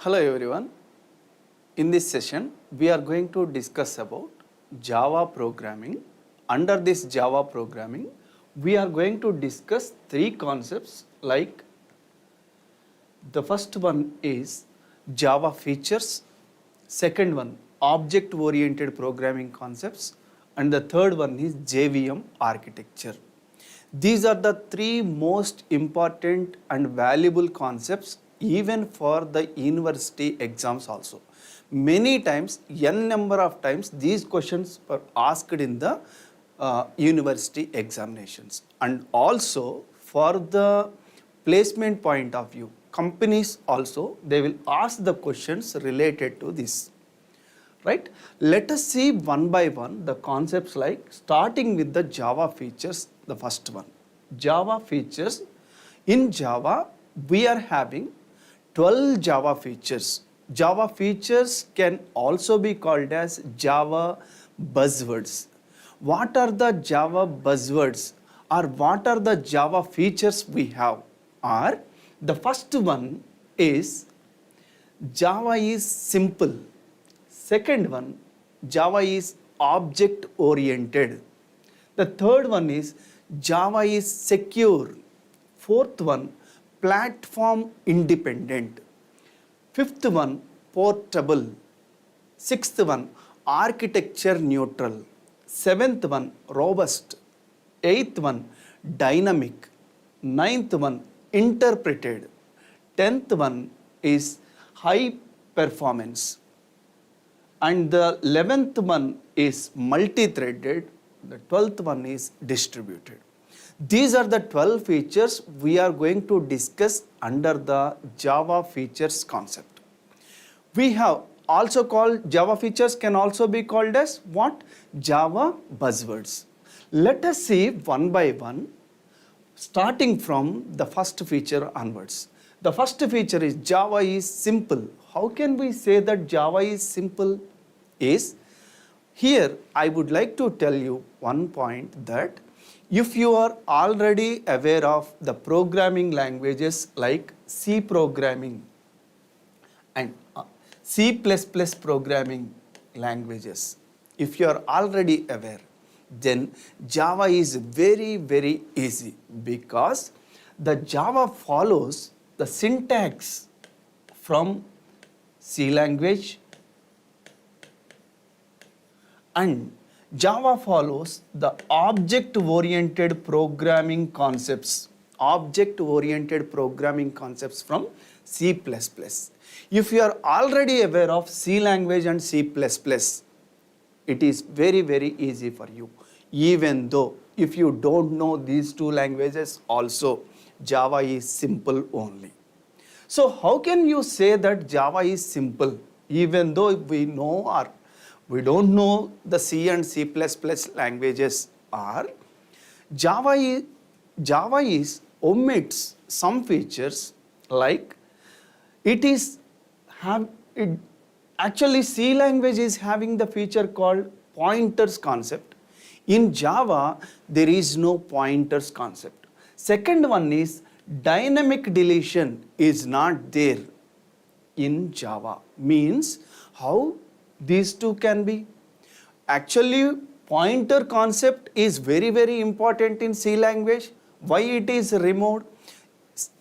Hello everyone. In this session, we are going to discuss about Java programming. Under this Java programming, we are going to discuss three concepts like the first one is Java features, second one object oriented programming concepts, and the third one is JVM architecture. These are the three most important and valuable concepts even for the university exams also. Many times, n number of times, these questions are asked in the university examinations. And also for the placement point of view, companies also, they will ask the questions related to this. Right? Let us see one by one the concepts like starting with the Java features, the first one. Java features. In Java, we are having 12 Java features. Java features can also be called as Java buzzwords. What are the Java buzzwords or what are the Java features we have? Are the first one is Java is simple. Second one, Java is object oriented. The third one is Java is secure. Fourth one, platform independent. Fifth one, portable. Sixth one, architecture neutral. Seventh one, robust. Eighth one, dynamic. Ninth one, interpreted. 10th one is high performance. And the 11th one is multi-threaded, the 12th one is distributed. These are the 12 features we are going to discuss under the Java features concept. We have also called Java features can also be called as what? Java buzzwords. Let us see one by one, starting from the first feature onwards. The first feature is Java is simple. How can we say that Java is simple? Is here I would like to tell you one point that if you are already aware of the programming languages like C programming and C++ programming languages, if you are already aware, then Java is very easy because the Java follows the syntax from C language and Java follows the object-oriented programming concepts. Object-oriented programming concepts from C++. If you are already aware of C language and C++, it is very easy for you. Even though if you don't know these two languages also, Java is simple only. So how can you say that Java is simple even though we know or we don't know the C and C++ languages are? Java is omits some features like actually C language is having the feature called pointers concept. In Java, there is no pointers concept. Second one is dynamic deletion is not there in Java. Means how these two can be? Actually, pointer concept is very important in C language. Why it is removed?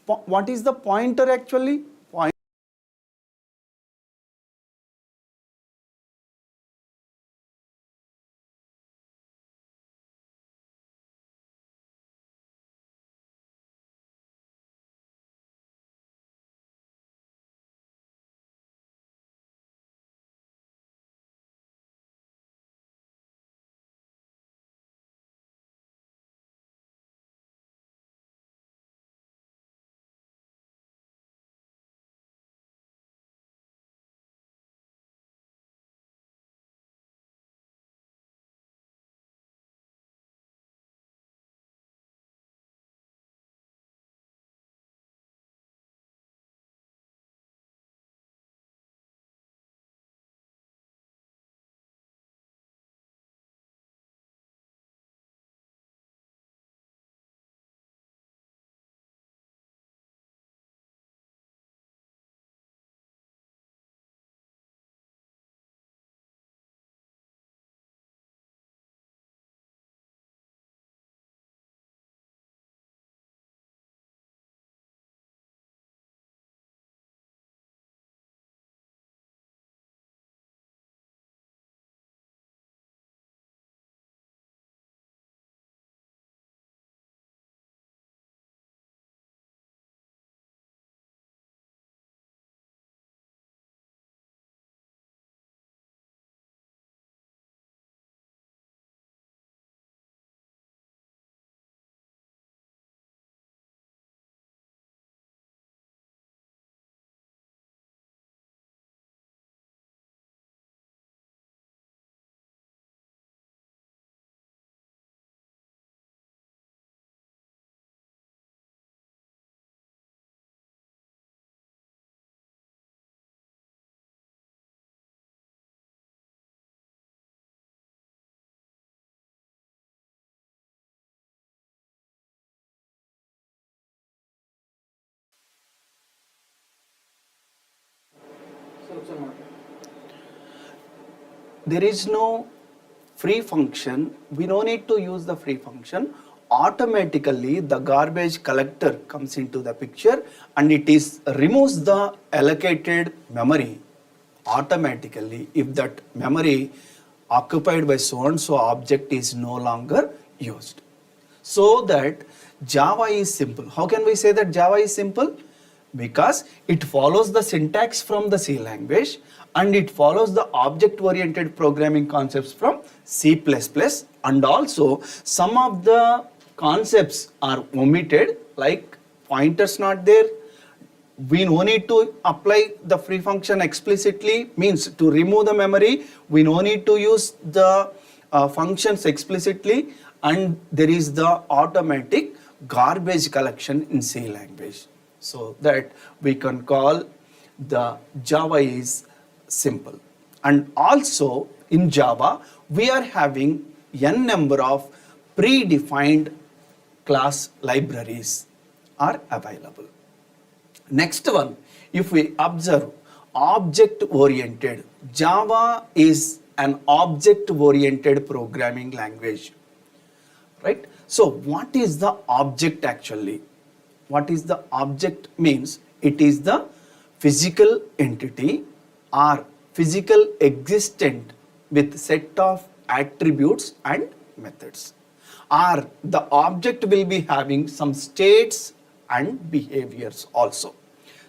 What is the pointer actually? There is no free function. We don't need to use the free function. Automatically the garbage collector comes into the picture and it is removes the allocated memory automatically if that memory occupied by so and so object is no longer used. So that Java is simple. How can we say that Java is simple? Because it follows the syntax from the C language and it follows the object-oriented programming concepts from C++, and also some of the concepts are omitted, like pointers not there. We no need to apply the free function explicitly, means to remove the memory, we no need to use the functions explicitly, and there is the automatic garbage collection in C language. So that we can call the Java is simple. And also in Java, we are having n number of predefined class libraries are available. Next one, if we observe object oriented, Java is an object oriented programming language, right? So what is the object actually? What is the object means? It is the physical entity or physical existent with set of attributes and methods. Or the object will be having some states and behaviors also.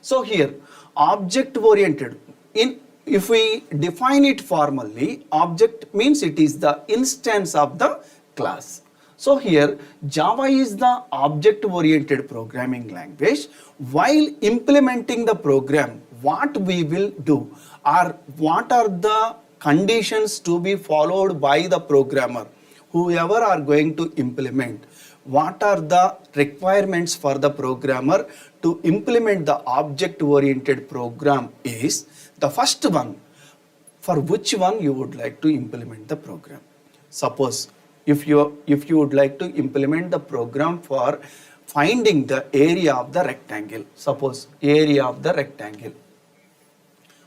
So here object oriented, if we define it formally, object means it is the instance of the class. So here Java is the object oriented programming language. While implementing the program, what we will do or what are the conditions to be followed by the programmer, whoever are going to implement, what are the requirements for the programmer to implement the object oriented program is the first one, for which one you would like to implement the program. Suppose if you would like to implement the program for finding the area of the rectangle, suppose area of the rectangle.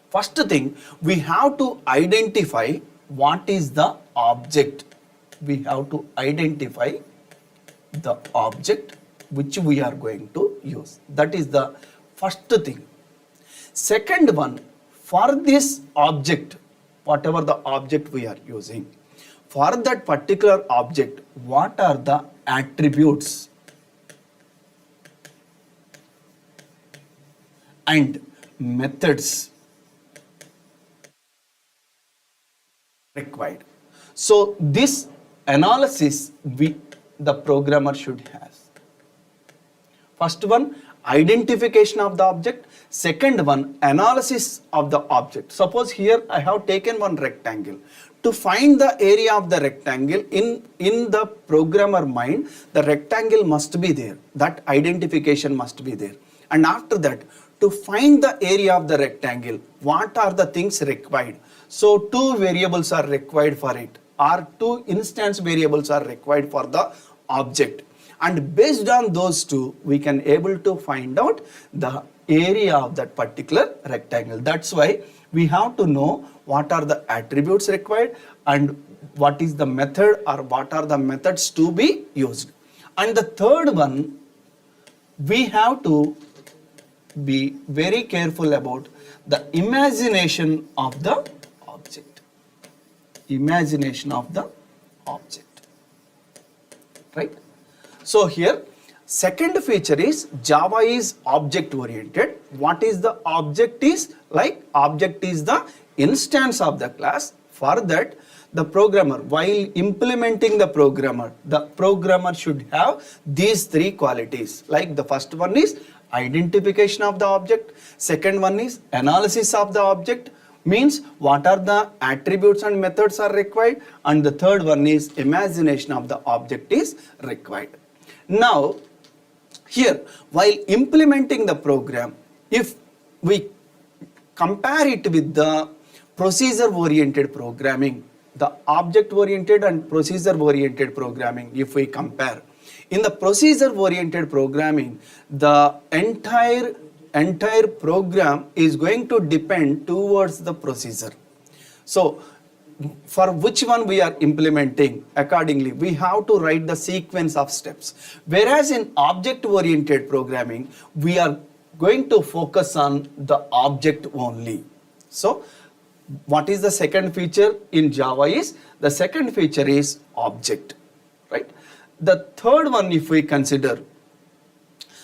First thing, we have to identify what is the object. We have to identify the object which we are going to use. That is the first thing. Second one, for this object, whatever the object we are using, for that particular object, what are the attributes and methods required? So this analysis the programmer should have. First one, identification of the object. Second one, analysis of the object. Suppose here I have taken one rectangle. To find the area of the rectangle, in the programmer mind, the rectangle must be there. That identification must be there. And after that, to find the area of the rectangle, what are the things required? So two variables are required for it, or two instance variables are required for the object. And based on those two, we can able to find out the area of that particular rectangle. That's why we have to know what are the attributes required and what is the method or what are the methods to be used. And the third one, we have to be very careful about the imagination of the object. Imagination of the object, right? So here second feature is Java is object oriented. What is the object is? Like object is the instance of the class. For that, the programmer, while implementing the programmer should have these three qualities. Like the first one is identification of the object. Second one is analysis of the object, means what are the attributes and methods are required. And the third one is imagination of the object is required. Now, here, while implementing the program, if we compare it with the procedure-oriented programming, the object-oriented and procedure-oriented programming, if we compare, in the procedure-oriented programming, the entire entire program is going to depend towards the procedure. So for which one we are implementing, accordingly we have to write the sequence of steps. Whereas in object oriented programming, we are going to focus on the object only. So what is the second feature in Java is, the second feature is object, right? The third one, if we consider,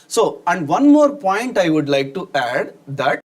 so and one more point I would like to add, that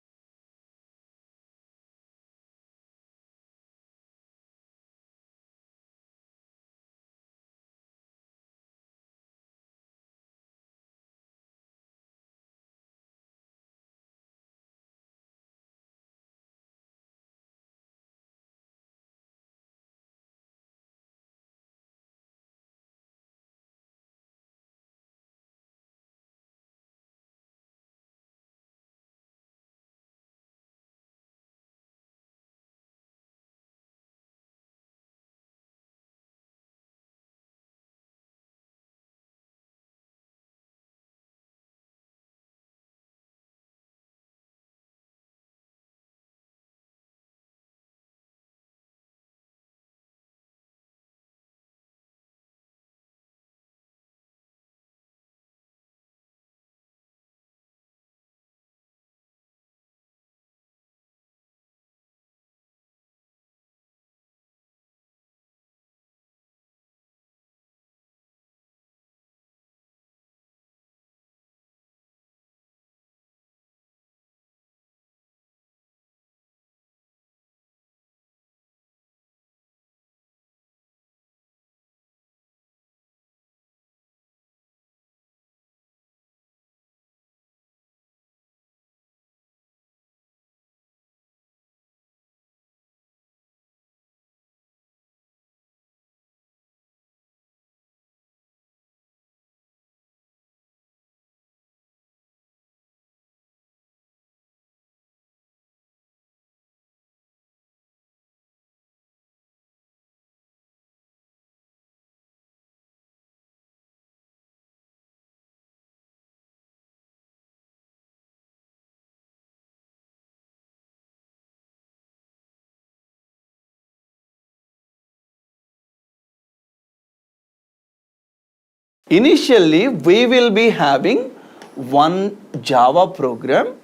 initially we will be having one Java program.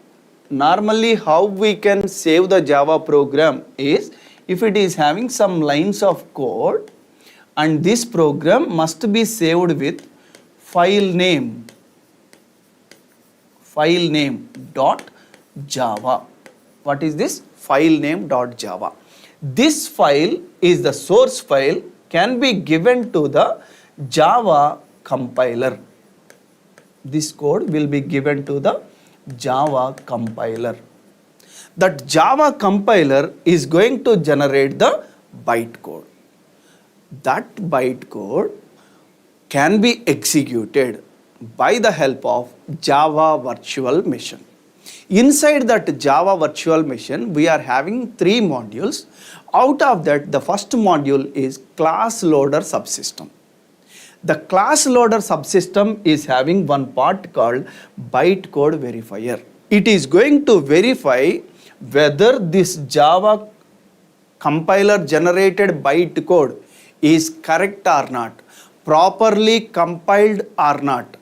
Normally how we can save the Java program is, if it is having some lines of code, and this program must be saved with file name dot java. What is this? File name dot java. This file is the source file, can be given to the Java compiler. This code will be given to the Java compiler. That Java compiler is going to generate the bytecode. That bytecode can be executed by the help of Java virtual machine. Inside that Java virtual machine, we are having three modules. Out of that, the first module is class loader subsystem. The class loader subsystem is having one part called bytecode verifier. It is going to verify whether this Java compiler generated bytecode is correct or not, properly compiled or not,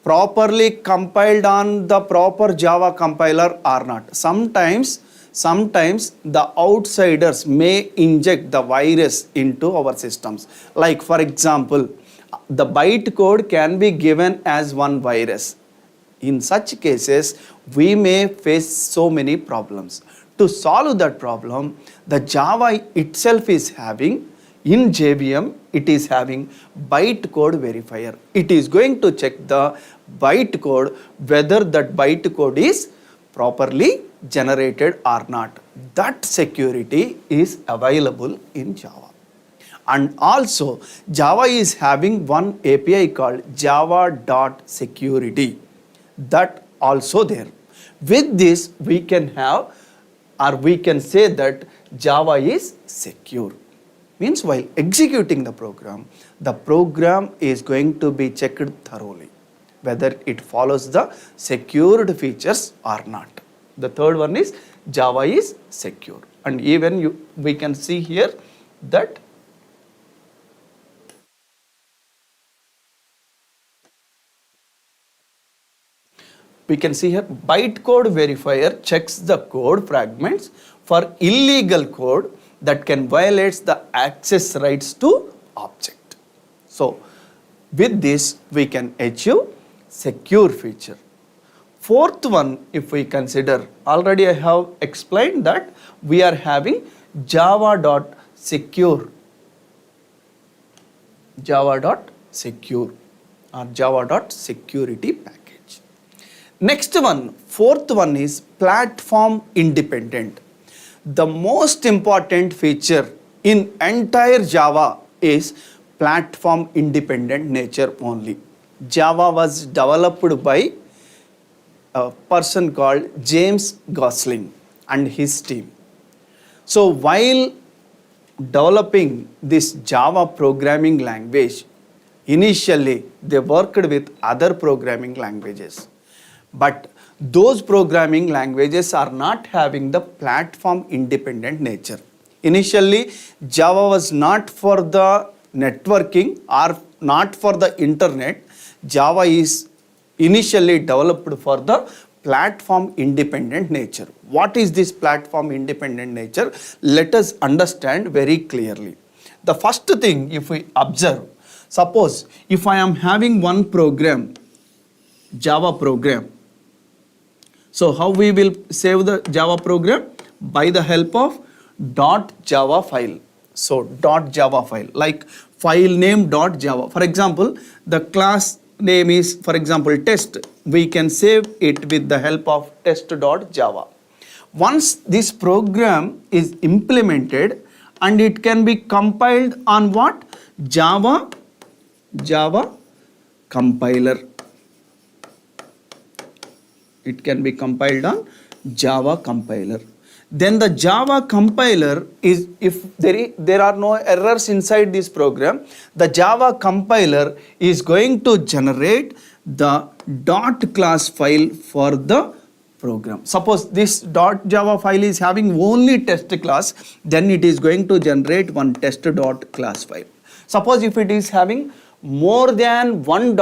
properly compiled on the proper Java compiler or not. Sometimes the outsiders may inject the virus into our systems. Like for example, the bytecode can be given as one virus. In such cases, we may face so many problems. To solve that problem, the Java itself is having, in JVM, it is having bytecode verifier. It is going to check the bytecode whether that bytecode is properly generated or not. That security is available in Java. And also, Java is having one API called java.security. That also there. With this, we can have, or we can say that Java is secure. Means while executing the program is going to be checked thoroughly. whether it follows the secured features or not. The third one is Java is secure. And even we can see here that we can see here bytecode verifier checks the code fragments for illegal code that can violate the access rights to object. So with this we can achieve secure feature. Fourth one, if we consider, already I have explained that we are having java.secure or java.security package. Next one, fourth one is platform independent. The most important feature in entire Java is platform independent nature only. Java was developed by a person called James Gosling and his team. So while developing this Java programming language, initially they worked with other programming languages. But those programming languages are not having the platform independent nature. Initially, Java was not for the networking or not for the internet. Java is initially developed for the platform independent nature. What is this platform independent nature? Let us understand very clearly. The first thing, if we observe, suppose if I am having one program, Java program. So how we will save the Java program? By the help of .java file. So .java file, like file name .java. For example, the class name is, for example, test. We can save it with the help of test.java. Once this program is implemented and it can be compiled on what? Java compiler. It can be compiled on Java compiler. Then the Java compiler is, if there are no errors inside this program, the Java compiler is going to generate the .class file for the program. Suppose this .java file is having only test class, then it is going to generate one test.class file. Suppose if it is having more than one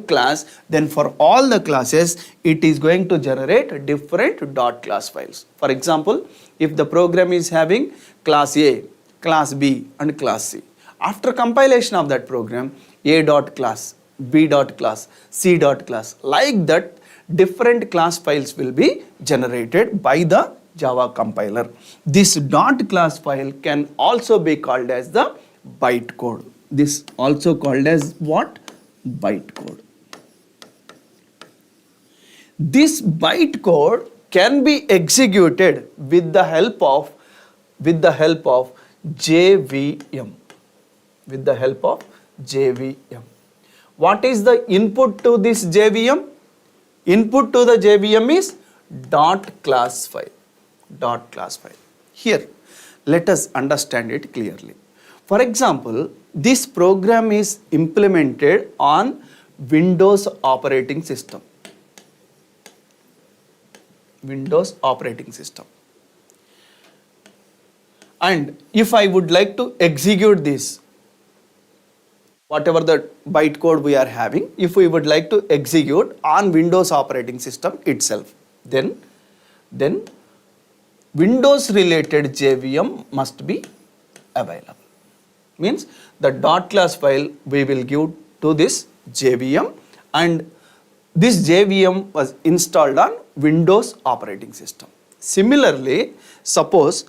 class, then for all the classes it is going to generate different .class files. For example, if the program is having class A, class B and class C, after compilation of that program, A.class, B.class, C.class, like that different class files will be generated by the Java compiler. This .class file can also be called as the bytecode. This also called as what? Bytecode. This bytecode can be executed with the help of JVM. With the help of JVM. What is the input to this JVM? Input to the JVM is .class file. .class file. Here, let us understand it clearly. For example, this program is implemented on Windows operating system. Windows operating system. And if I would like to execute this, whatever the bytecode we are having, if we would like to execute on Windows operating system itself, then Windows related JVM must be available. Means the .class file we will give to this JVM, and this JVM was installed on Windows operating system. Similarly, suppose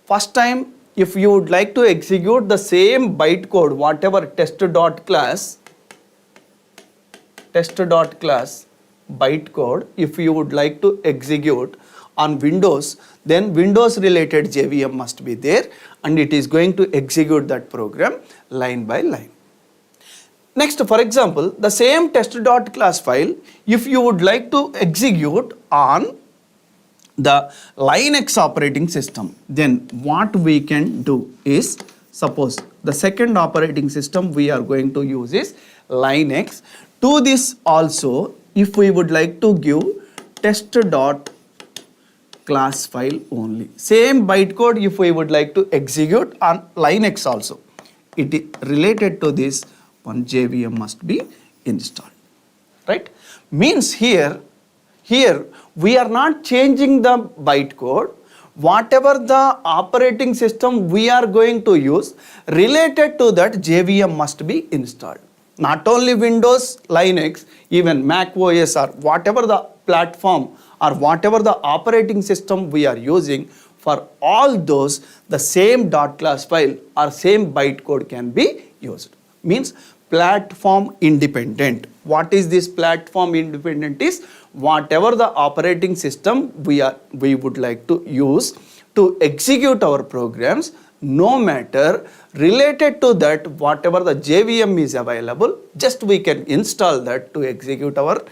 first time if you would like to execute the same bytecode, whatever test.class bytecode, if you would like to execute on Windows, then Windows related JVM must be there and it is going to execute that program line by line. Next, for example, the same test.class file, if you would like to execute on the Linux operating system, then what we can do is, suppose the second operating system we are going to use is Linux. To this also, if we would like to give test dot class file only. Same bytecode if we would like to execute on Linux also. It is related to this one JVM must be installed. Right? Means here we are not changing the bytecode. Whatever the operating system we are going to use, related to that JVM must be installed. Not only Windows, Linux, even Mac OS or whatever the platform or whatever the operating system we are using, for all those the same dot class file or same bytecode can be used. Means platform independent. What is this platform independent is whatever the operating system we would like to use to execute our programs, no matter related to that whatever the JVM is available, just we can install that to execute our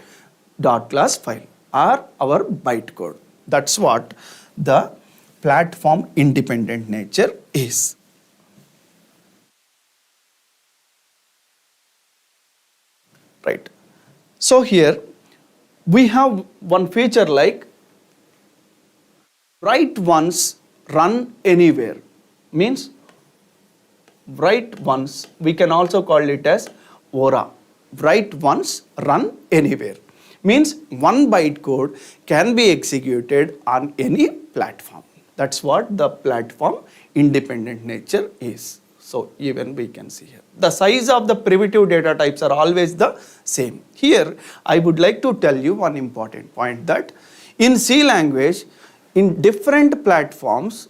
dot class file or our bytecode. That's what the platform independent nature is. Right. So here we have one feature like write once, run anywhere. Means write once, we can also call it as ORA. Write once, run anywhere. Means one bytecode can be executed on any platform. That's what the platform independent nature is. So even we can see here. The size of the primitive data types are always the same. Here I would like to tell you one important point that in C language, in different platforms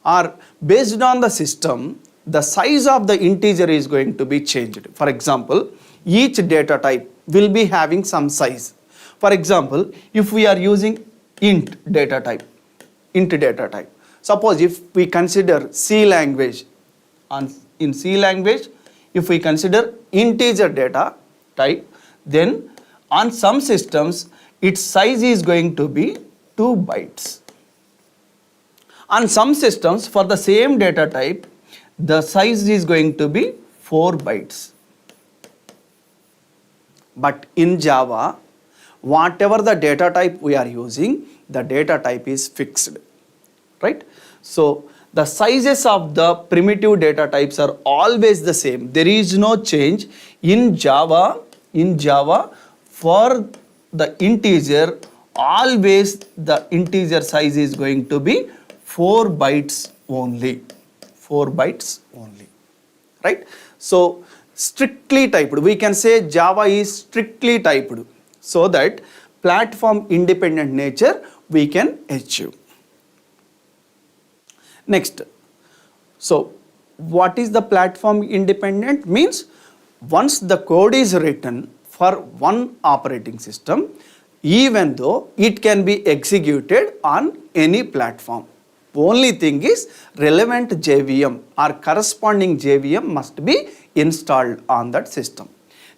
or based on the system, the size of the integer is going to be changed. For example, each data type will be having some size. For example, if we are using int data type, suppose if we consider C language, in C language, if we consider integer data type, then on some systems its size is going to be 2 bytes. On some systems for the same data type, the size is going to be 4 bytes. But in Java, whatever the data type we are using, the data type is fixed. Right? So the sizes of the primitive data types are always the same. There is no change in Java. In Java, for the integer, always the integer size is going to be 4 bytes only. 4 bytes only. Right? So strictly typed. We can say Java is strictly typed, so that platform independent nature we can achieve. Next, so what is the platform independent? Means once the code is written for one operating system, even though it can be executed on any platform. Only thing is relevant JVM or corresponding JVM must be installed on that system.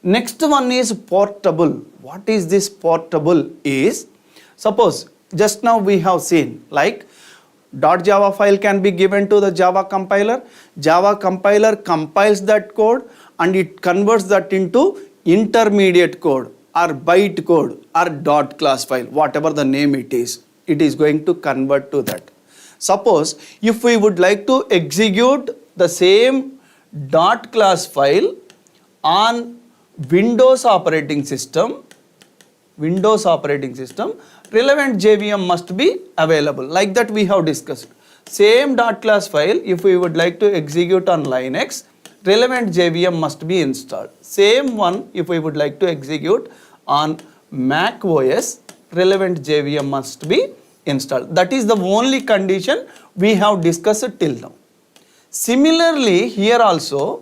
Next one is portable. What is this portable is? Suppose just now we have seen like .java file can be given to the Java compiler. Java compiler compiles that code and it converts that into intermediate code or byte code or dot class file, whatever the name it is going to convert to that. Suppose if we would like to execute the same dot class file on Windows operating system, relevant JVM must be available. Like that we have discussed. Same dot class file, if we would like to execute on Linux, relevant JVM must be installed. Same one, if we would like to execute on Mac OS, relevant JVM must be installed. That is the only condition we have discussed till now. Similarly, here also,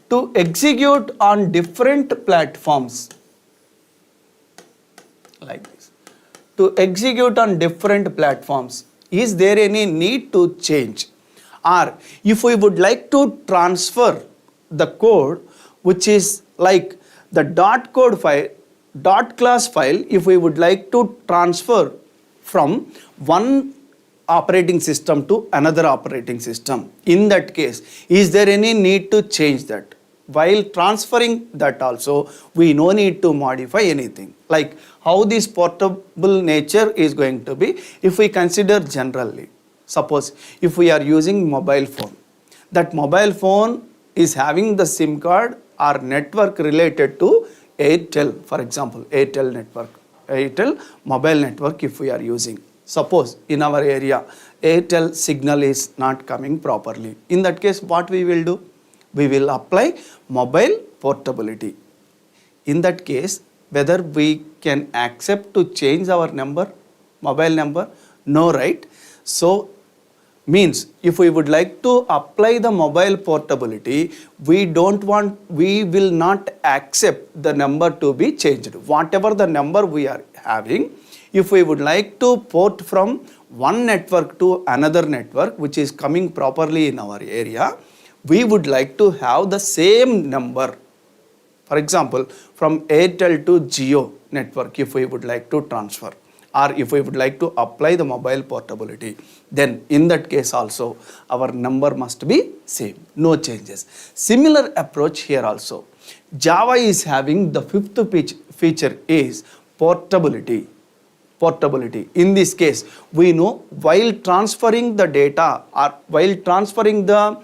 to execute on different platforms, like this. To execute on different platforms, is there any need to change? Or if we would like to transfer the code, which is like the dot class file, if we would like to transfer from one operating system to another operating system, in that case, is there any need to change that? while transferring that also, we no need to modify anything. Like how this portable nature is going to be, if we consider generally, suppose if we are using mobile phone, that mobile phone is having the SIM card or network related to Airtel, for example, Airtel network, Airtel mobile network if we are using. Suppose in our area, Airtel signal is not coming properly. In that case, what we will do? We will apply mobile portability. In that case, whether we can accept to change our number, mobile number? No, right? So, means if we would like to apply the mobile portability, we will not accept the number to be changed. Whatever the number we are having, if we would like to port from one network to another network which is coming properly in our area, we would like to have the same number. For example, from Airtel to Jio network if we would like to transfer, or if we would like to apply the mobile portability, then in that case also our number must be same, no changes. Similar approach here also. Java is having the fifth feature is portability. Portability. In this case, we know while transferring the data or while transferring the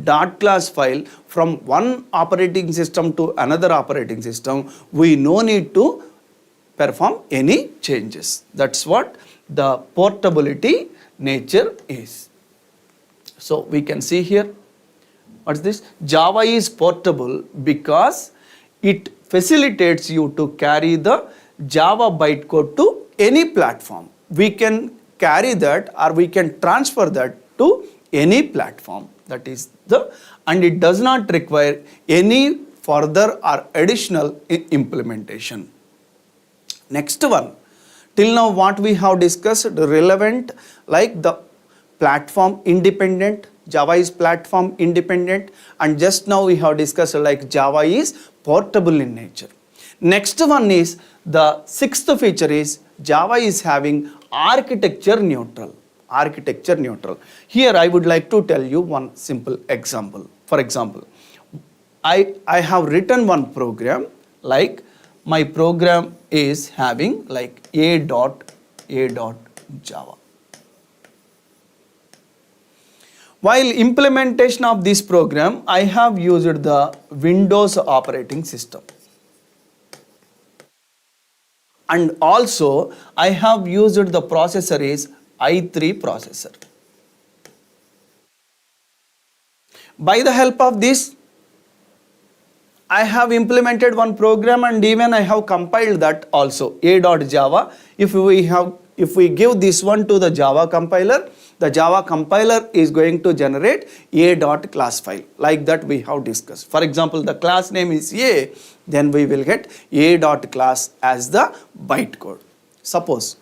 dot class file from one operating system to another operating system, we no need to perform any changes. That's what the portability nature is. So we can see here, what's this? Java is portable because it facilitates you to carry the Java bytecode to any platform. We can carry that or we can transfer that to any platform. That is and it does not require any further or additional implementation. Next one, till now what we have discussed relevant, like the platform independent, Java is platform independent, and just now we have discussed like Java is portable in nature. Next one is the sixth feature is Java is having architecture neutral. Architecture neutral. Here I would like to tell you one simple example. For example, I have written one program, like my program is having like a.java. While implementation of this program, I have used the Windows operating system. And also I have used the processor is i3 processor. By the help of this, I have implemented one program and even I have compiled that also, a.java. If we give this one to the Java compiler, the Java compiler is going to generate a.class file. Like that we have discussed. For example, the class name is a, then we will get a.class as the bytecode. Suppose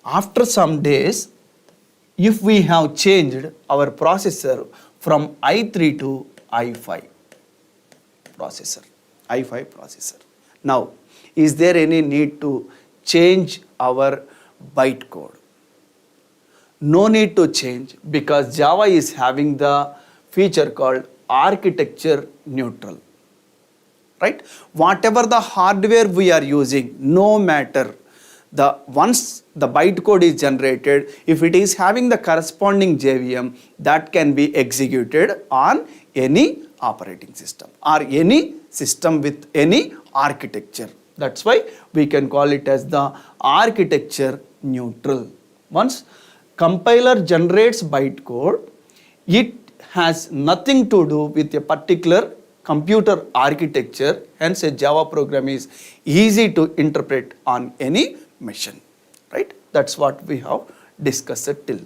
after some days, if we have changed our processor from i3 to i5 processor. Now, is there any need to change our bytecode? No need to change, because Java is having the feature called architecture neutral. Right? Whatever the hardware we are using, no matter once the bytecode is generated, if it is having the corresponding JVM, that can be executed on any operating system or any system with any architecture. That's why we can call it as the architecture neutral. Once compiler generates bytecode, it has nothing to do with a particular computer architecture, hence a Java program is easy to interpret on any machine. Right? That's what we have discussed till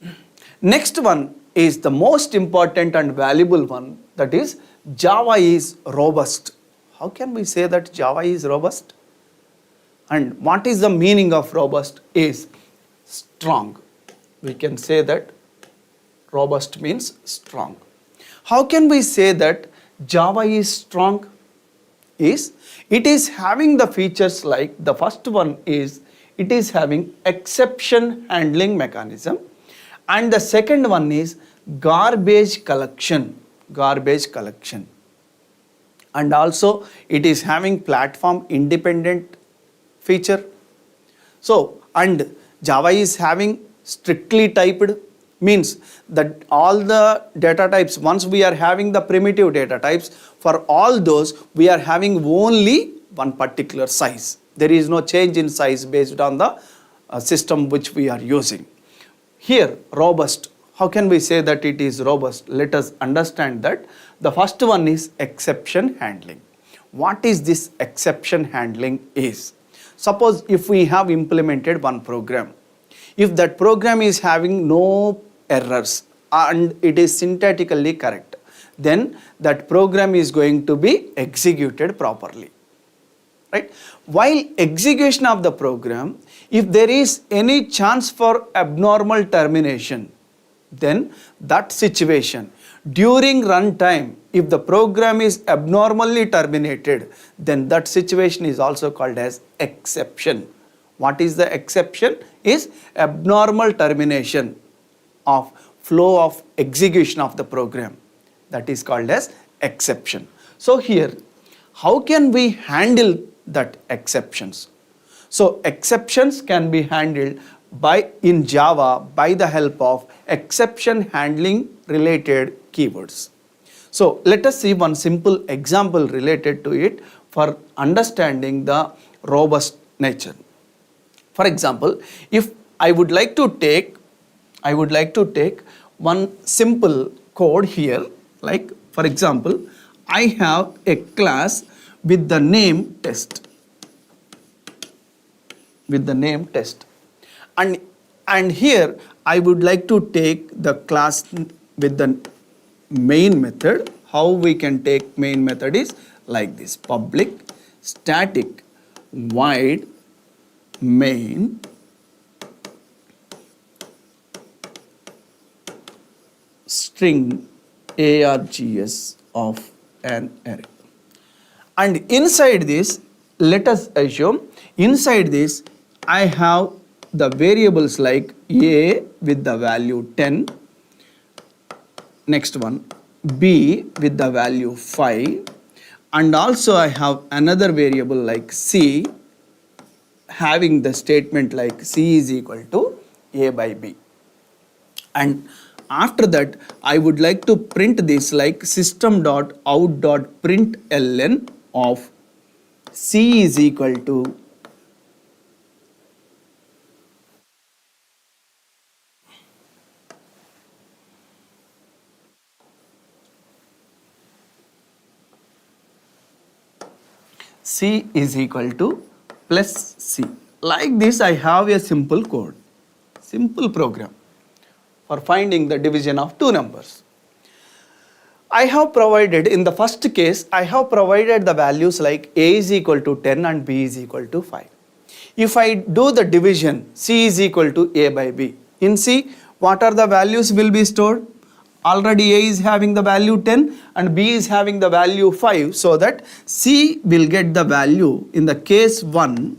now. Next one is the most important and valuable one, that is Java is robust. How can we say that Java is robust? And what is the meaning of robust? Is strong. We can say that robust means strong. How can we say that Java is strong? It is having the features like, the first one is it is having exception handling mechanism, and the second one is garbage collection, and also it is having platform independent feature. So, and Java is having strictly typed, means that all the data types, once we are having the primitive data types, for all those we are having only one particular size. There is no change in size based on the system which we are using. Here, robust. How can we say that it is robust? Let us understand that the first one is exception handling. What is this exception handling is? Suppose if we have implemented one program, if that program is having no errors and it is syntactically correct, then that program is going to be executed properly. Right? While execution of the program, if there is any chance for abnormal termination, then that situation during runtime, if the program is abnormally terminated, then that situation is also called as exception. What is the exception? Is abnormal termination of flow of execution of the program. That is called as exception. So here, how can we handle that exceptions? So exceptions can be handled in Java by the help of exception handling related keywords. So let us see one simple example related to it for understanding the robust nature. For example, if I would like to take one simple code here, like for example, I have a class with the name test. And here I would like to take the class with the main method. How we can take main method is like this: public static void main string args of an array. And inside this, let us assume inside this I have the variables like a with the value 10, next one b with the value 5, and also I have another variable like c having the statement like c is equal to a by b. And after that I would like to print this like system.out.println of c is equal to c is equal to plus c. Like this I have a simple code, simple program for finding the division of two numbers. I have provided, in the first case, I have provided the values like a is equal to 10 and b is equal to 5. If I do the division, c is equal to a by b. In c, what are the values will be stored? Already a is having the value 10 and b is having the value 5, so that c will get the value in the case 1,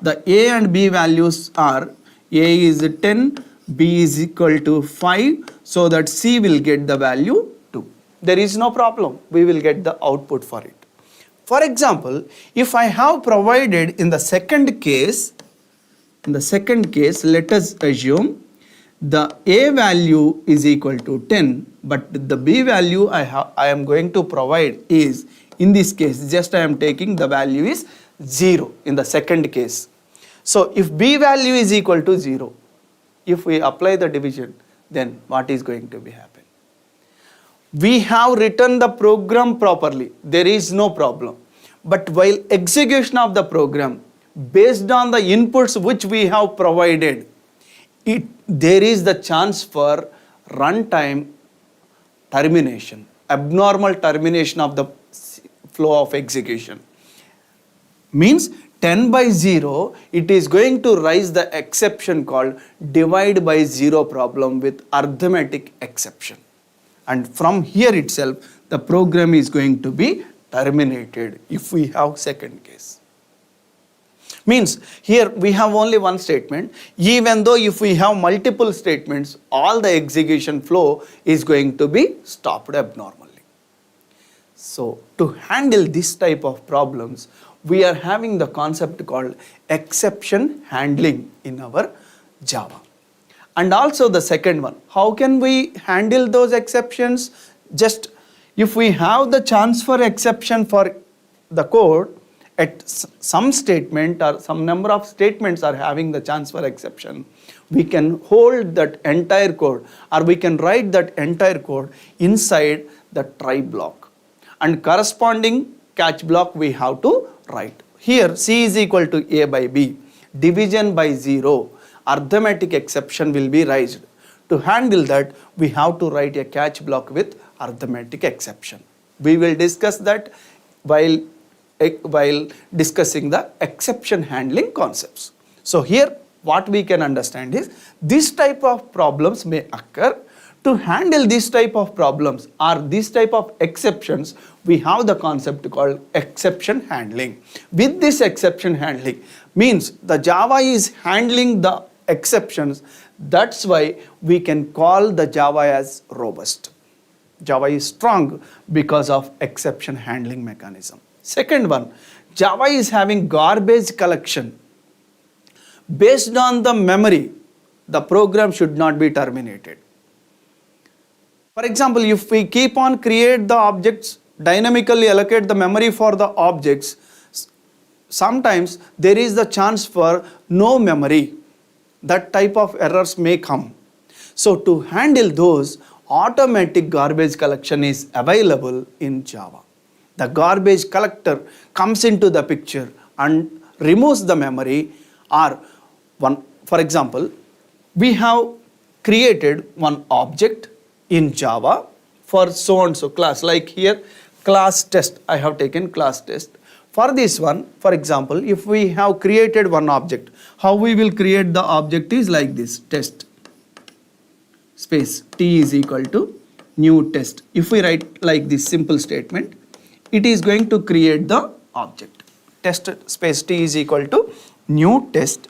the a and b values are a is 10, b is equal to 5, so that c will get the value 2. There is no problem, we will get the output for it. For example, if I have provided in the second case, let us assume the a value is equal to 10, but the b value I am going to provide is, in this case, just I am taking the value is 0 in the second case. So if b value is equal to 0, if we apply the division, then what is going to be happen? We have written the program properly, there is no problem. But while execution of the program, based on the inputs which we have provided, there is the chance for runtime termination, abnormal termination of the flow of execution. Means 10 by 0, it is going to raise the exception called divide by 0 problem with arithmetic exception. And from here itself, the program is going to be terminated if we have second case. Means here we have only one statement, even though if we have multiple statements, all the execution flow is going to be stopped abnormally. So to handle this type of problems, we are having the concept called exception handling in our Java. And also the second one, how can we handle those exceptions? Just if we have the chance for exception for the code, at some statement or some number of statements are having the chance for exception, we can hold that entire code, or we can write that entire code inside the try block, and corresponding catch block we have to write. Here C is equal to A by B, division by 0, arithmetic exception will be raised. To handle that, we have to write a catch block with arithmetic exception. We will discuss that while discussing the exception handling concepts. So here what we can understand is this type of problems may occur. To handle this type of problems or this type of exceptions, we have the concept called exception handling. With this exception handling means the Java is handling the exceptions. That's why we can call the Java as robust. Java is strong because of exception handling mechanism. Second one, Java is having garbage collection. Based on the memory, the program should not be terminated. For example, if we keep on create the objects, dynamically allocate the memory for the objects, sometimes there is the chance for no memory. That type of errors may come. So to handle those, automatic garbage collection is available in Java. The garbage collector comes into the picture and removes the memory, or one, for example, we have created one object in Java for so and so class, like here class test, I have taken class test. For this one, for example, if we have created one object, how we will create the object is like this, test space t is equal to new test. If we write like this simple statement, it is going to create the object. Test space t is equal to new test.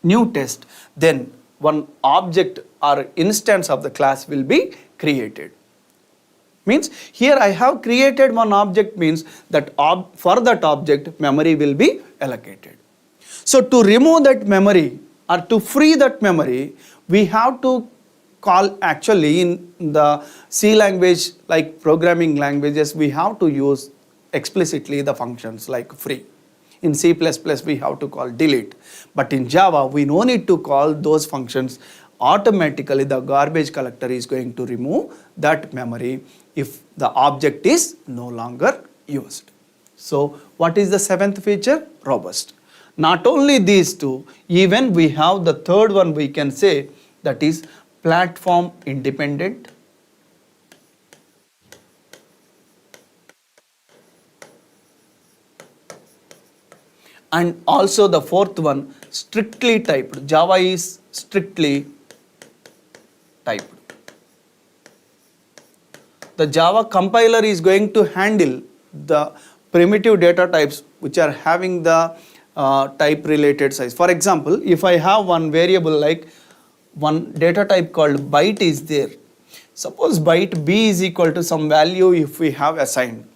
New test, then one object or instance of the class will be created. Means here I have created one object, means that for that object memory will be allocated. So to remove that memory or to free that memory, we have to call, actually in the C language, like programming languages, we have to use explicitly the functions like free. In C++ we have to call delete. But in Java we no need to call those functions. Automatically the garbage collector is going to remove that memory if the object is no longer used. So what is the seventh feature? Robust. Not only these two, even we have the third one, we can say, that is platform independent. And also the fourth one, strictly typed. Java is strictly typed. The Java compiler is going to handle the primitive data types which are having the type related size. For example, if I have one variable like one data type called byte is there. Suppose byte b is equal to some value if we have assigned.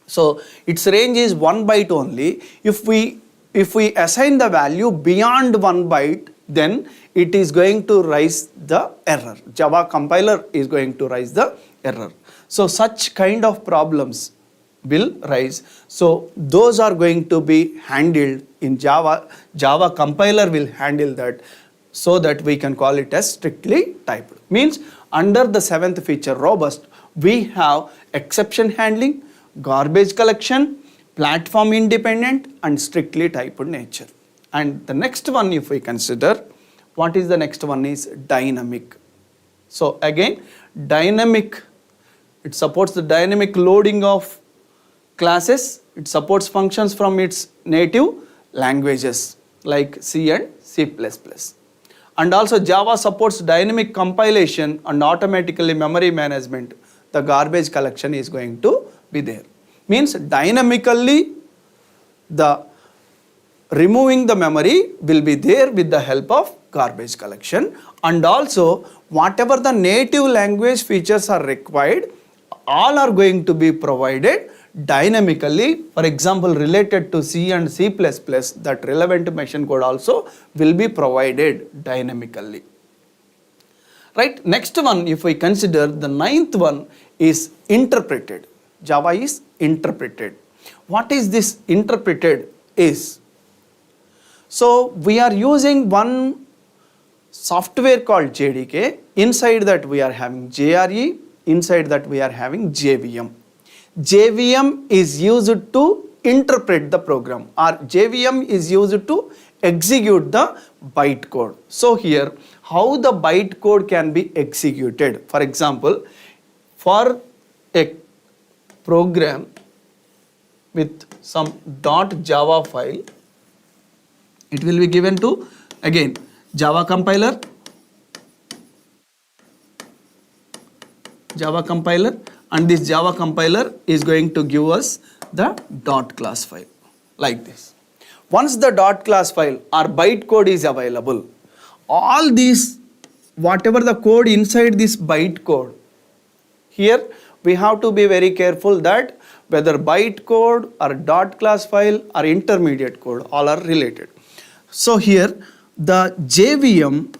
So its range is 1 byte only. If we assign the value beyond 1 byte, then it is going to raise the error. Java compiler is going to raise the error. So such kind of problems will rise. So those are going to be handled in Java. Java compiler will handle that, so that we can call it as strictly typed. Means under the seventh feature, robust, we have exception handling, garbage collection, platform independent, and strictly typed nature. And the next one, if we consider, what is the next one is dynamic. So again, dynamic, it supports the dynamic loading of classes. It supports functions from its native languages like C and C++. And also Java supports dynamic compilation and automatically memory management. The garbage collection is going to be there. Means dynamically the removing the memory will be there with the help of garbage collection, and also whatever the native language features are required, all are going to be provided dynamically. For example, related to C and C++, that relevant machine code also will be provided dynamically. Right, next one, if we consider the ninth one is interpreted. Java is interpreted. What is this interpreted is? So we are using one software called JDK. Inside that we are having JRE, inside that we are having JVM. JVM is used to interpret the program, or JVM is used to execute the bytecode. So here, how the bytecode can be executed? For example, for a program with some .java file, it will be given to, again, Java compiler, and this Java compiler is going to give us the .class file like this. Once the .class file or bytecode is available, all these, whatever the code inside this bytecode, here we have to be very careful that whether bytecode or .class file or intermediate code, all are related. So here the JVM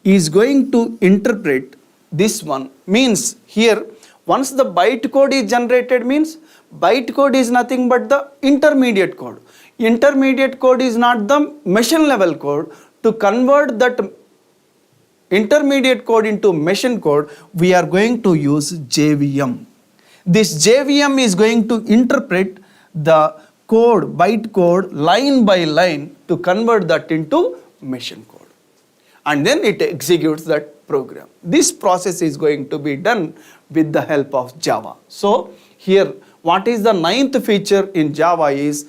is going to interpret this one. Means here once the bytecode is generated, means bytecode is nothing but the intermediate code. Intermediate code is not the machine level code. To convert that intermediate code into machine code, we are going to use JVM. This JVM is going to interpret the code, bytecode, line by line to convert that into machine code. And then it executes that program. This process is going to be done with the help of Java. So here, what is the ninth feature in Java is,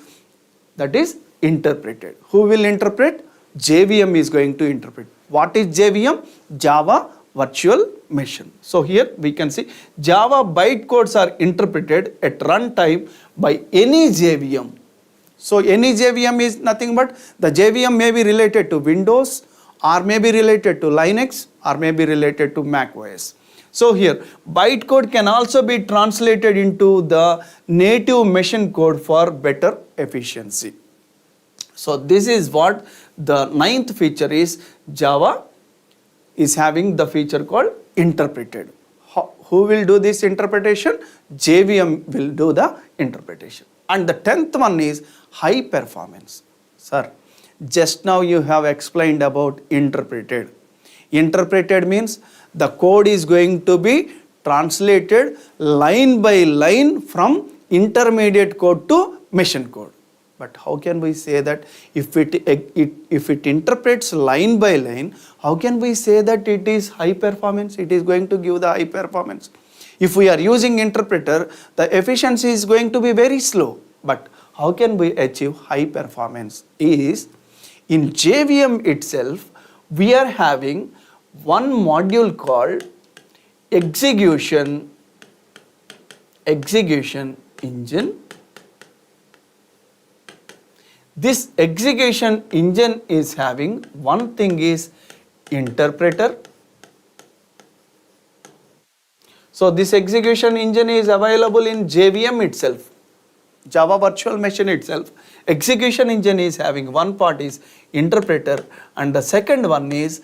that is interpreted. Who will interpret? JVM is going to interpret. What is JVM? Java Virtual Machine. So here we can see Java bytecodes are interpreted at runtime by any JVM. So any JVM is nothing but the JVM may be related to Windows, or may be related to Linux, or may be related to Mac OS. So here bytecode can also be translated into the native machine code for better efficiency. So this is what the ninth feature is. Java is having the feature called interpreted. Who will do this interpretation? JVM will do the interpretation. And the 10th one is high performance. Sir, just now you have explained about interpreted. Interpreted means the code is going to be translated line by line from intermediate code to machine code. But how can we say that if it interprets line by line, how can we say that it is high performance? It is going to give the high performance. If we are using interpreter, the efficiency is going to be very slow. But how can we achieve high performance? Is in JVM itself, we are having one module called execution engine. This execution engine is having one thing is interpreter. So this execution engine is available in JVM itself, Java Virtual Machine itself. Execution engine is having one part is interpreter, and the second one is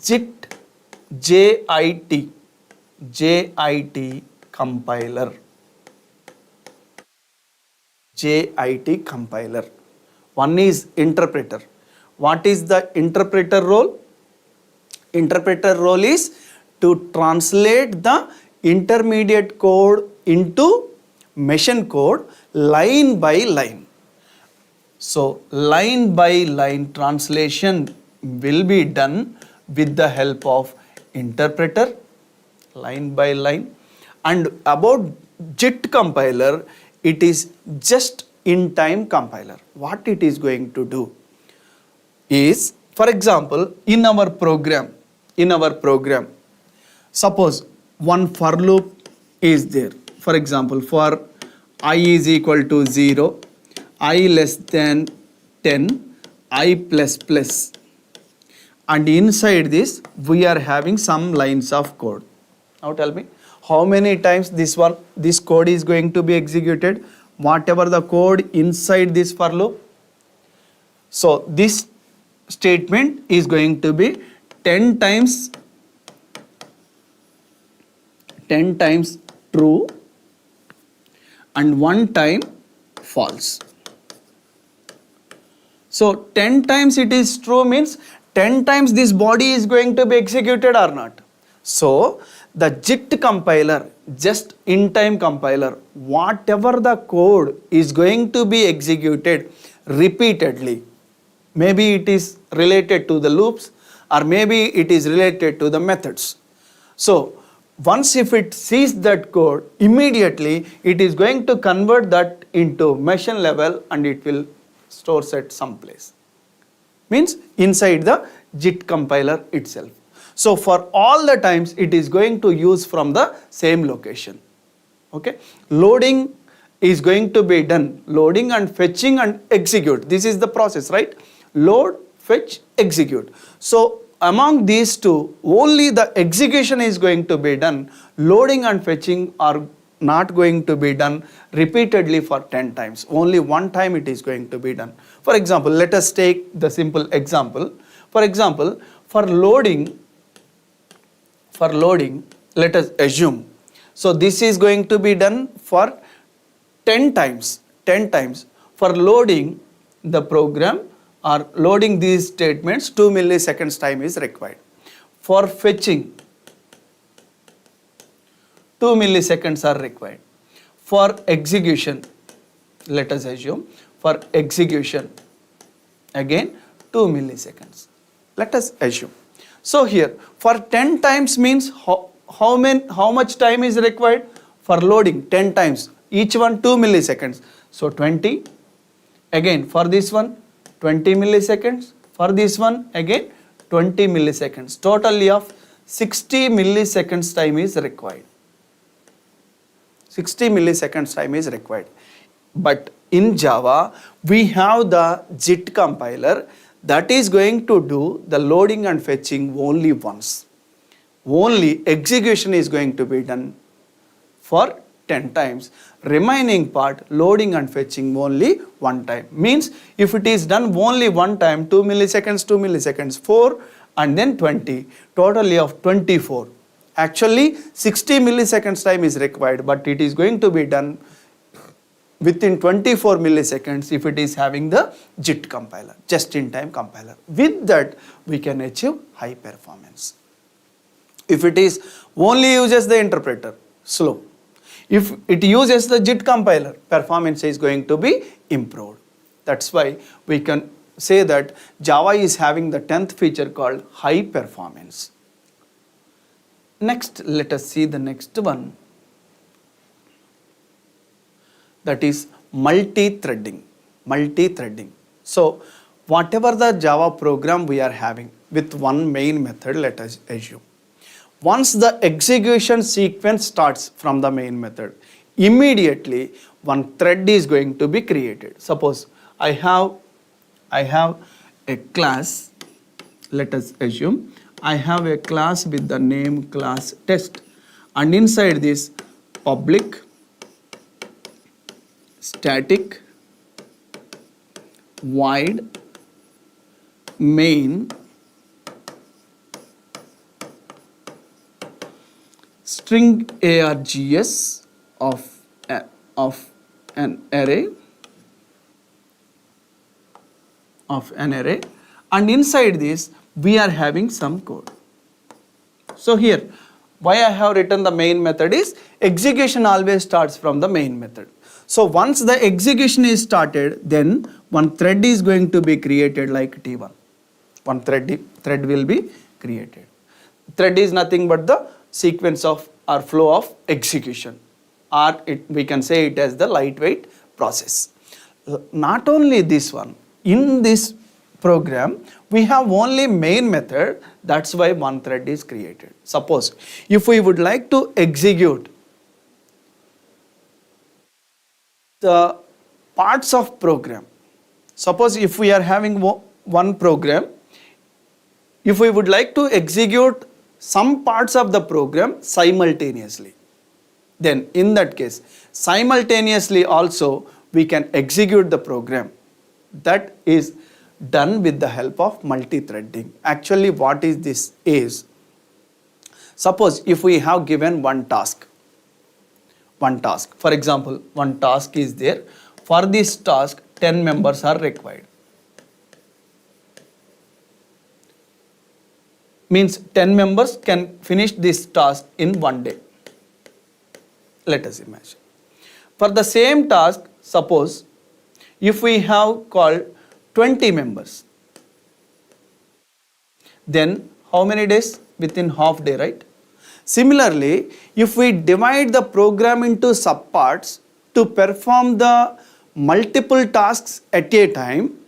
JIT compiler. JIT compiler. One is interpreter. What is the interpreter role? Interpreter role is to translate the intermediate code into machine code line by line. So line by line translation will be done with the help of interpreter, line by line. And about JIT compiler, it is just in time compiler. What it is going to do is For example, in our program, suppose one for loop is there. For example, for I is equal to 0, I less than 10, I plus plus. And inside this, we are having some lines of code. Now tell me, how many times this code is going to be executed? Whatever the code inside this for loop. So this statement is going to be 10 times true and 1 time false. So 10 times it is true means 10 times this body is going to be executed or not. So the JIT compiler, just in time compiler, whatever the code is going to be executed repeatedly, maybe it is related to the loops or maybe it is related to the methods. So once if it sees that code, immediately it is going to convert that into machine level and it will store at some place. Means inside the JIT compiler itself. So for all the times it is going to use from the same location. Okay. Loading is going to be done. Loading and fetching and execute. This is the process, right? Load, fetch, execute. So among these two, only the execution is going to be done. Loading and fetching are not going to be done repeatedly for 10 times. Only 1 time it is going to be done. For example, let us take the simple example. For example, for loading, let us assume. So this is going to be done for 10 times. For loading the program or loading these statements, 2 milliseconds time is required. For fetching, 2 milliseconds are required. For execution, let us assume, for execution, again 2 milliseconds. Let us assume. So here, for 10 times means how much time is required? For loading, 10 times, each one 2 milliseconds. So 20, again for this one, 20 milliseconds. For this one, again 20 milliseconds. Totally of 60 milliseconds time is required. 60 milliseconds time is required. But in Java, we have the JIT compiler that is going to do the loading and fetching only once. Only execution is going to be done for 10 times. Remaining part, loading and fetching only 1 time. Means if it is done only 1 time, 2 milliseconds, 4 and then 20, totally of 24. Actually 60 milliseconds time is required, but it is going to be done within 24 milliseconds if it is having the JIT compiler, just-in-time compiler. With that, we can achieve high performance. If it is only uses the interpreter, slow. If it uses the JIT compiler, performance is going to be improved. That's why we can say that Java is having the 10th feature called high performance. Next, let us see the next one. That is multithreading. So whatever the Java program we are having with one main method, let us assume. Once the execution sequence starts from the main method, immediately one thread is going to be created. Suppose I have a class, let us assume I have a class with the name class test, and inside this public static void main string args of an array and inside this we are having some code. So here why I have written the main method is execution always starts from the main method. So once the execution is started, then one thread is going to be created like T1. One thread will be created. Thread is nothing but the sequence of or flow of execution, or we can say it as the lightweight process. Not only this one, in this program, we have only main method, that's why one thread is created. Suppose if we would like to execute the parts of program, suppose if we are having one program, if we would like to execute some parts of the program simultaneously, then in that case, simultaneously also we can execute the program. That is done with the help of multi-threading. Actually, what is this is, suppose if we have given one task, for example, one task is there. For this task, 10 members are required. Means 10 members can finish this task in one day. Let us imagine. For the same task, suppose if we have called 20 members, then how many days? Within half day, right? Similarly, if we divide the program into subparts to perform the multiple tasks at a time,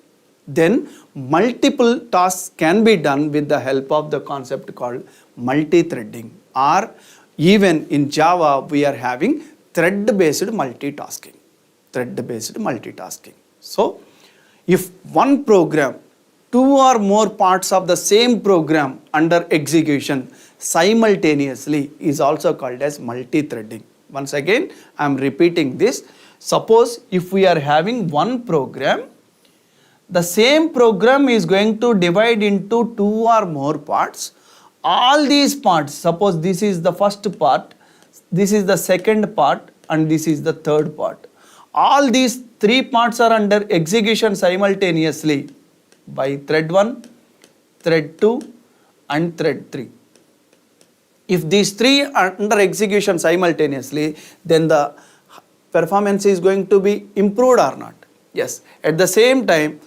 then multiple tasks can be done with the help of the concept called multi-threading, or even in Java we are having thread-based multitasking. So, if one program, two or more parts of the same program under execution simultaneously is also called as multi-threading. Once again, I am repeating this. Suppose if we are having one program, the same program is going to divide into two or more parts. All these parts, suppose this is the first part, this is the second part, and this is the third part. All these three parts are under execution simultaneously by thread 1, thread 2 and thread 3. If these three are under execution simultaneously, then the performance is going to be improved or not? Yes. At the same time,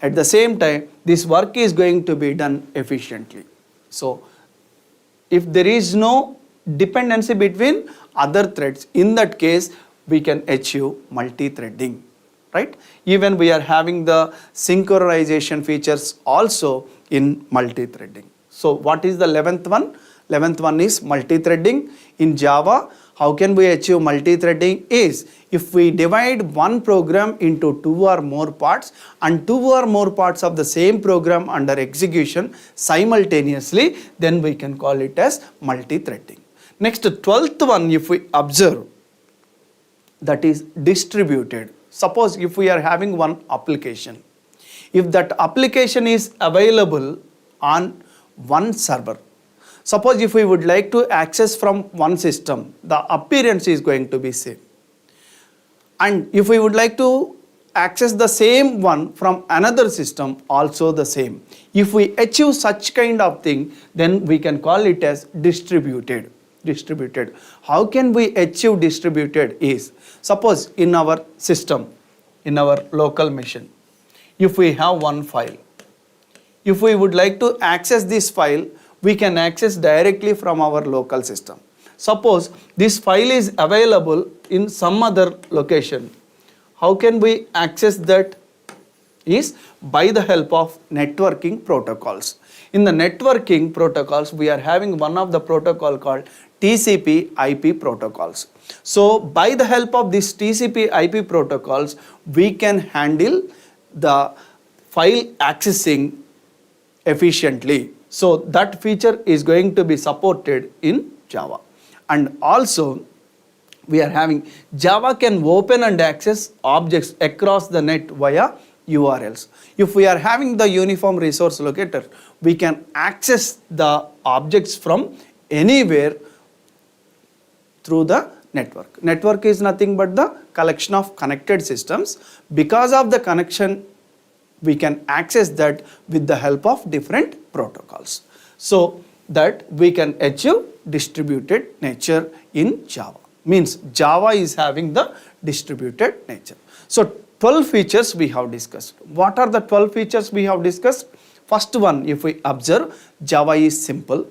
this work is going to be done efficiently. So, if there is no dependency between other threads, in that case, we can achieve multi-threading, right? Even we are having the synchronization features also in multi-threading. So, what is the 11th one? 11th one is multi-threading. In Java, how can we achieve multi-threading is, if we divide one program into two or more parts and two or more parts of the same program under execution simultaneously, then we can call it as multi-threading. Next, 12th one, if we observe, that is distributed. Suppose if we are having one application, if that application is available on one server, suppose if we would like to access from one system, the appearance is going to be same. And if we would like to access the same one from another system, also the same. If we achieve such kind of thing, then we can call it as distributed. How can we achieve distributed is, suppose in our system, in our local machine, if we have one file, if we would like to access this file, we can access directly from our local system. Suppose this file is available in some other location. How can we access that? Is by the help of networking protocols. In the networking protocols, we are having one of the protocol called TCP IP protocols. So, by the help of this TCP IP protocols, we can handle the file accessing efficiently. So, that feature is going to be supported in Java. And also, we are having Java can open and access objects across the net via URLs. If we are having the uniform resource locator, we can access the objects from anywhere through the network. Network is nothing but the collection of connected systems. Because of the connection, we can access that with the help of different protocols. So that we can achieve distributed nature in Java. Means Java is having the distributed nature. So 12 features we have discussed. What are the 12 features we have discussed? First one, if we observe, Java is simple.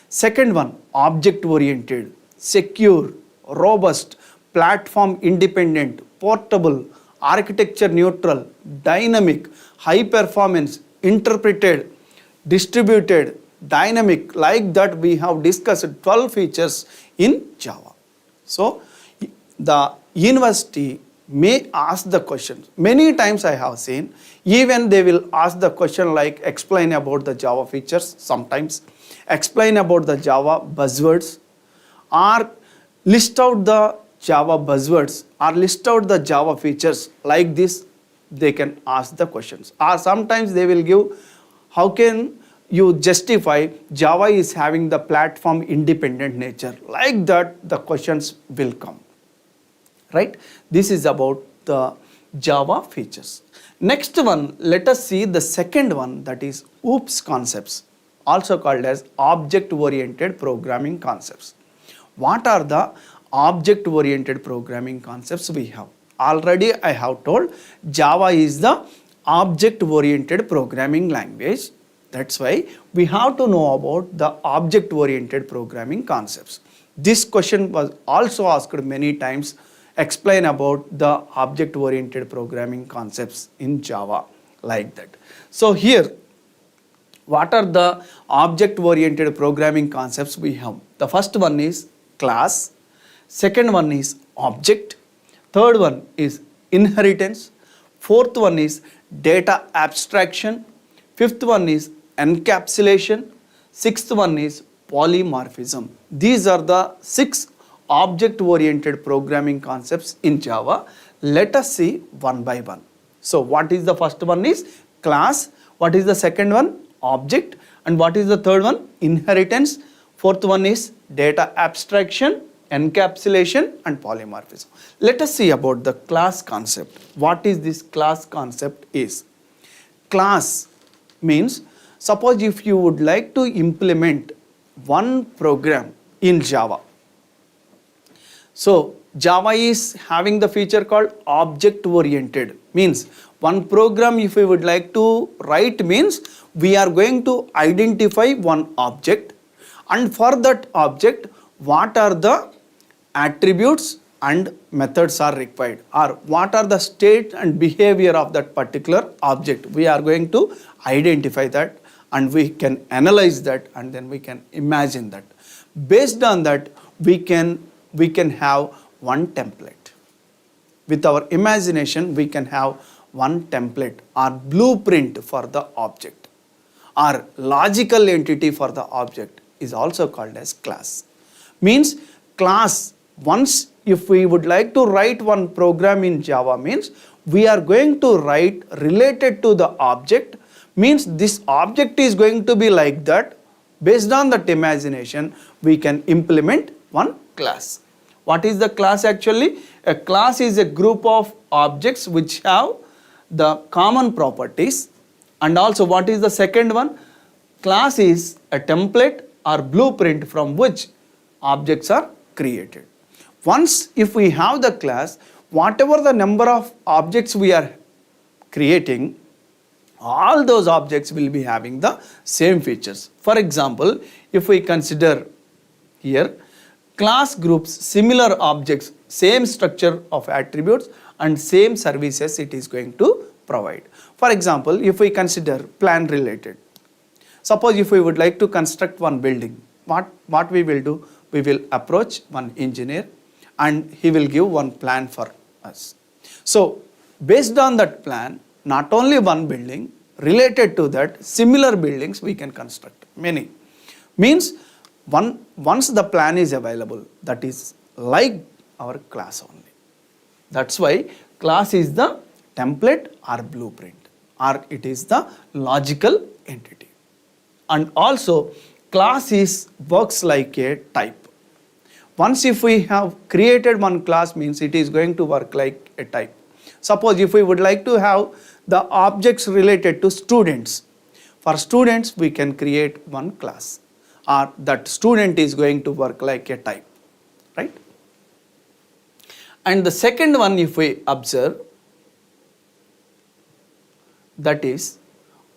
Second one, object oriented, secure, robust, platform independent, portable, architecture neutral, dynamic, high performance, interpreted, distributed, dynamic, like that we have discussed 12 features in Java. So the university may ask the question. Many times I have seen, even they will ask the question like explain about the Java features, sometimes explain about the Java buzzwords, or list out the Java buzzwords, or list out the Java features. Like this they can ask the questions. Or sometimes they will give, how can you justify Java is having the platform independent nature? Like that the questions will come. Right? This is about the Java features. Next one, let us see the second one, that is OOPS concepts, also called as object-oriented programming concepts. What are the object-oriented programming concepts we have? Already I have told Java is the object-oriented programming language. That's why we have to know about the object-oriented programming concepts. This question was also asked many times. Explain about the object-oriented programming concepts in Java, like that. So here, what are the object-oriented programming concepts we have? The first one is class, second one is object, third one is inheritance, fourth one is data abstraction, fifth one is encapsulation, sixth one is polymorphism. These are the 6 object-oriented programming concepts in Java. Let us see one by one. So what is the first one is class, what is the second one object, and what is the third one inheritance, fourth one is data abstraction, encapsulation, and polymorphism. Let us see about the class concept. What is this class concept is? Class means, suppose if you would like to implement one program in Java. So Java is having the feature called object-oriented, means one program if we would like to write means we are going to identify one object, and for that object what are the attributes and methods are required, or what are the state and behavior of that particular object. We are going to identify that, and we can analyze that, and then we can imagine that. Based on that we can have one template. With our imagination we can have one template or blueprint for the object, or logical entity for the object is also called as class. Means class, once if we would like to write one program in Java means we are going to write related to the object, means this object is going to be like that. Based on that imagination we can implement one class. What is the class actually? A class is a group of objects which have the common properties. And also what is the second one? Class is a template or blueprint from which objects are created. Once if we have the class, whatever the number of objects we are creating, all those objects will be having the same features. For example, if we consider here, class groups similar objects, same structure of attributes and same services it is going to provide. For example, if we consider plan related, suppose if we would like to construct one building, what we will do? We will approach one engineer and he will give one plan for us. So based on that plan, not only one building, related to that similar buildings we can construct many. Means once the plan is available, that is like our class only. That's why class is the template or blueprint, or it is the logical entity. And also class works like a type. Once if we have created one class means it is going to work like a type. Suppose if we would like to have the objects related to students, for students we can create one class, or that student is going to work like a type, right? And the second one if we observe, that is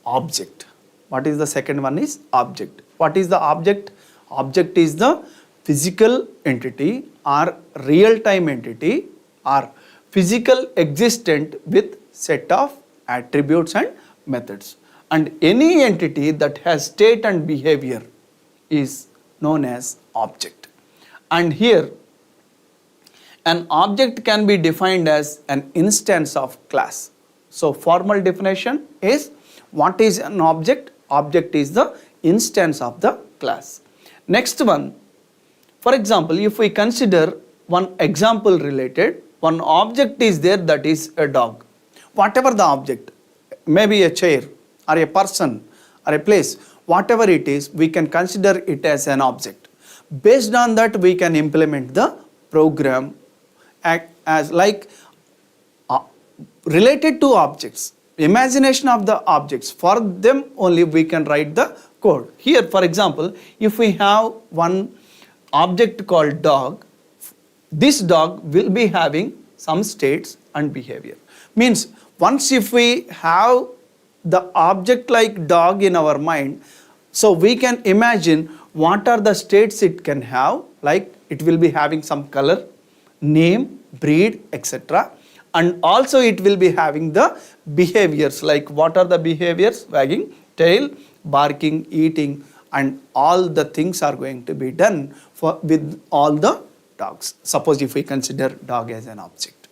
object. What is the second one is object. What is the object? Object is the physical entity or real-time entity or physical existent with set of attributes and methods. and any entity that has state and behavior is known as object. And here an object can be defined as an instance of class. So formal definition is, what is an object? Object is the instance of the class. Next one, for example, if we consider one example related, one object is there, that is a dog. Whatever the object, maybe a chair or a person or a place, whatever it is, we can consider it as an object. Based on that, we can implement the program as like related to objects, imagination of the objects. For them only we can write the code. Here, for example, if we have one object called dog, this dog will be having some states and behavior. Means once if we have the object like dog in our mind, so we can imagine what are the states it can have, like it will be having some color, name, breed, etc. And also it will be having the behaviors, like what are the behaviors? Wagging tail, barking, eating, and all the things are going to be done with all the dogs. Suppose if we consider dog as an object.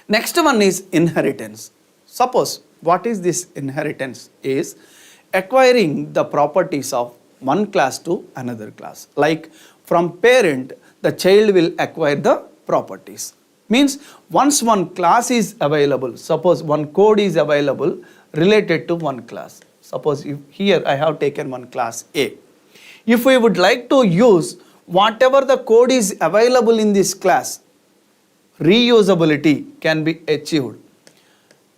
Next one is inheritance. Suppose what is this inheritance is acquiring the properties of one class to another class. Like from parent, the child will acquire the properties. Means once one class is available, suppose one code is available related to one class. Suppose if here I have taken one class A. If we would like to use whatever the code is available in this class, reusability can be achieved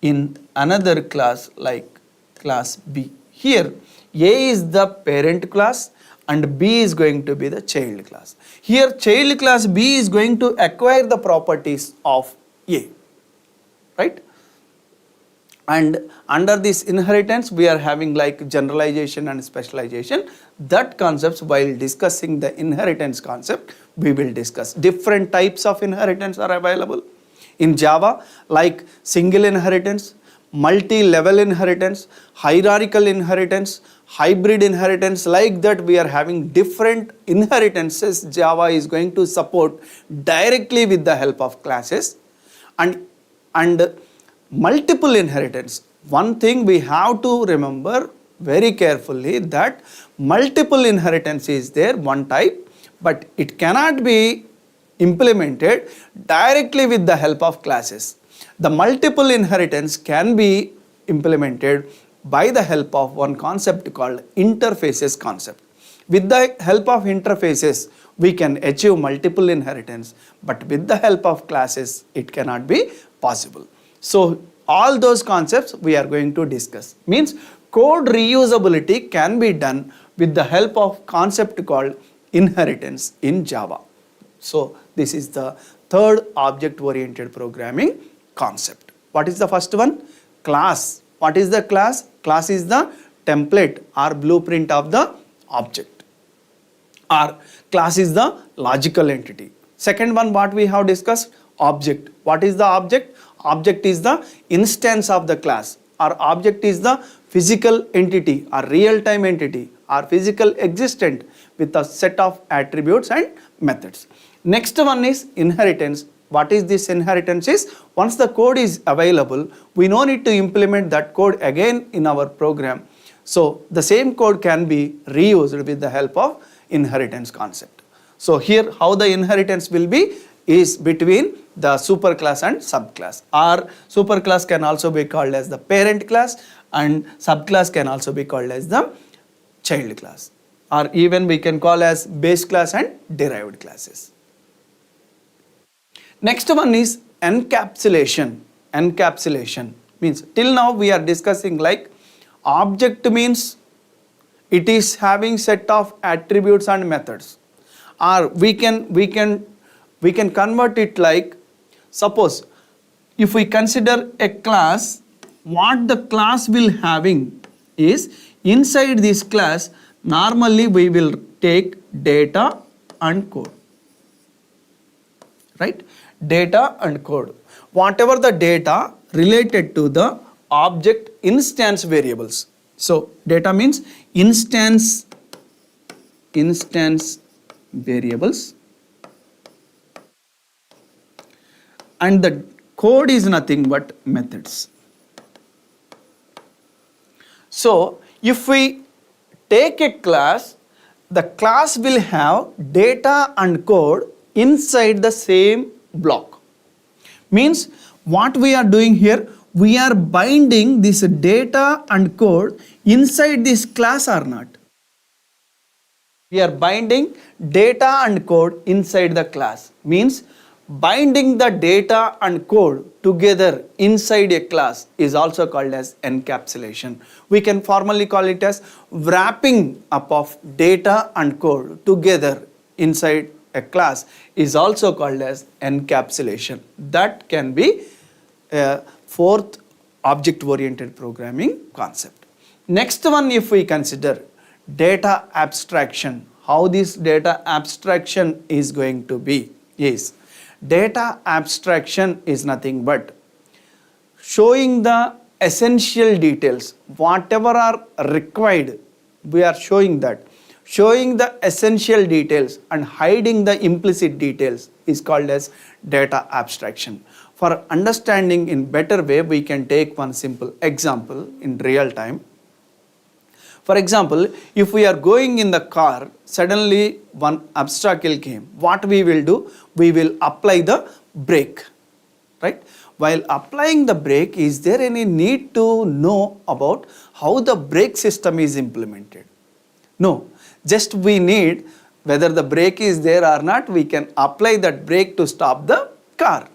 in another class like class B. Here A is the parent class and B is going to be the child class. Here child class B is going to acquire the properties of A, right? And under this inheritance we are having like generalization and specialization. That concepts, while discussing the inheritance concept, we will discuss. Different types of inheritance are available in Java, like single inheritance, multi-level inheritance, hierarchical inheritance, hybrid inheritance. Like that we are having different inheritances Java is going to support directly with the help of classes. And multiple inheritance. One thing we have to remember very carefully, that multiple inheritance is there, one type, but it cannot be implemented directly with the help of classes. The multiple inheritance can be implemented by the help of one concept called interfaces concept. With the help of interfaces, we can achieve multiple inheritance, but with the help of classes, it cannot be possible. So all those concepts we are going to discuss. Means code reusability can be done with the help of concept called inheritance in Java. So this is the third object-oriented programming concept. What is the first one? Class. What is the class? Class is the template or blueprint of the object, or class is the logical entity. Second one, what we have discussed? Object. What is the object? Object is the instance of the class, or object is the physical entity or real-time entity or physical existent with a set of attributes and methods. Next one is inheritance. What is this inheritance is, once the code is available, we no need to implement that code again in our program. So the same code can be reused with the help of inheritance concept. So here how the inheritance will be is between the superclass and subclass. Or superclass can also be called as the parent class, and subclass can also be called as the child class, or even we can call as base class and derived classes. Next one is encapsulation. Encapsulation means, till now we are discussing like object means it is having set of attributes and methods, or we can convert it like, suppose if we consider a class, what the class will having is, inside this class normally we will take data and code, right? Data and code. Whatever the data related to the object instance variables. So data means instance variables, and the code is nothing but methods. So if we take a class, the class will have data and code inside the same block. Means what we are doing here, we are binding this data and code inside this class or not. We are binding data and code inside the class. Means binding the data and code together inside a class is also called as encapsulation. We can formally call it as wrapping up of data and code together inside a class is also called as encapsulation. That can be a fourth object-oriented programming concept. Next one, if we consider data abstraction, how this data abstraction is going to be is, data abstraction is nothing but showing the essential details, whatever are required, we are showing that. Showing the essential details and hiding the implicit details is called as data abstraction. For understanding in better way, we can take one simple example in real time. For example, if we are going in the car, suddenly one obstacle came. What we will do? We will apply the brake, right? While applying the brake, is there any need to know about how the brake system is implemented? No, just we need whether the brake is there or not, we can apply that brake to stop the car.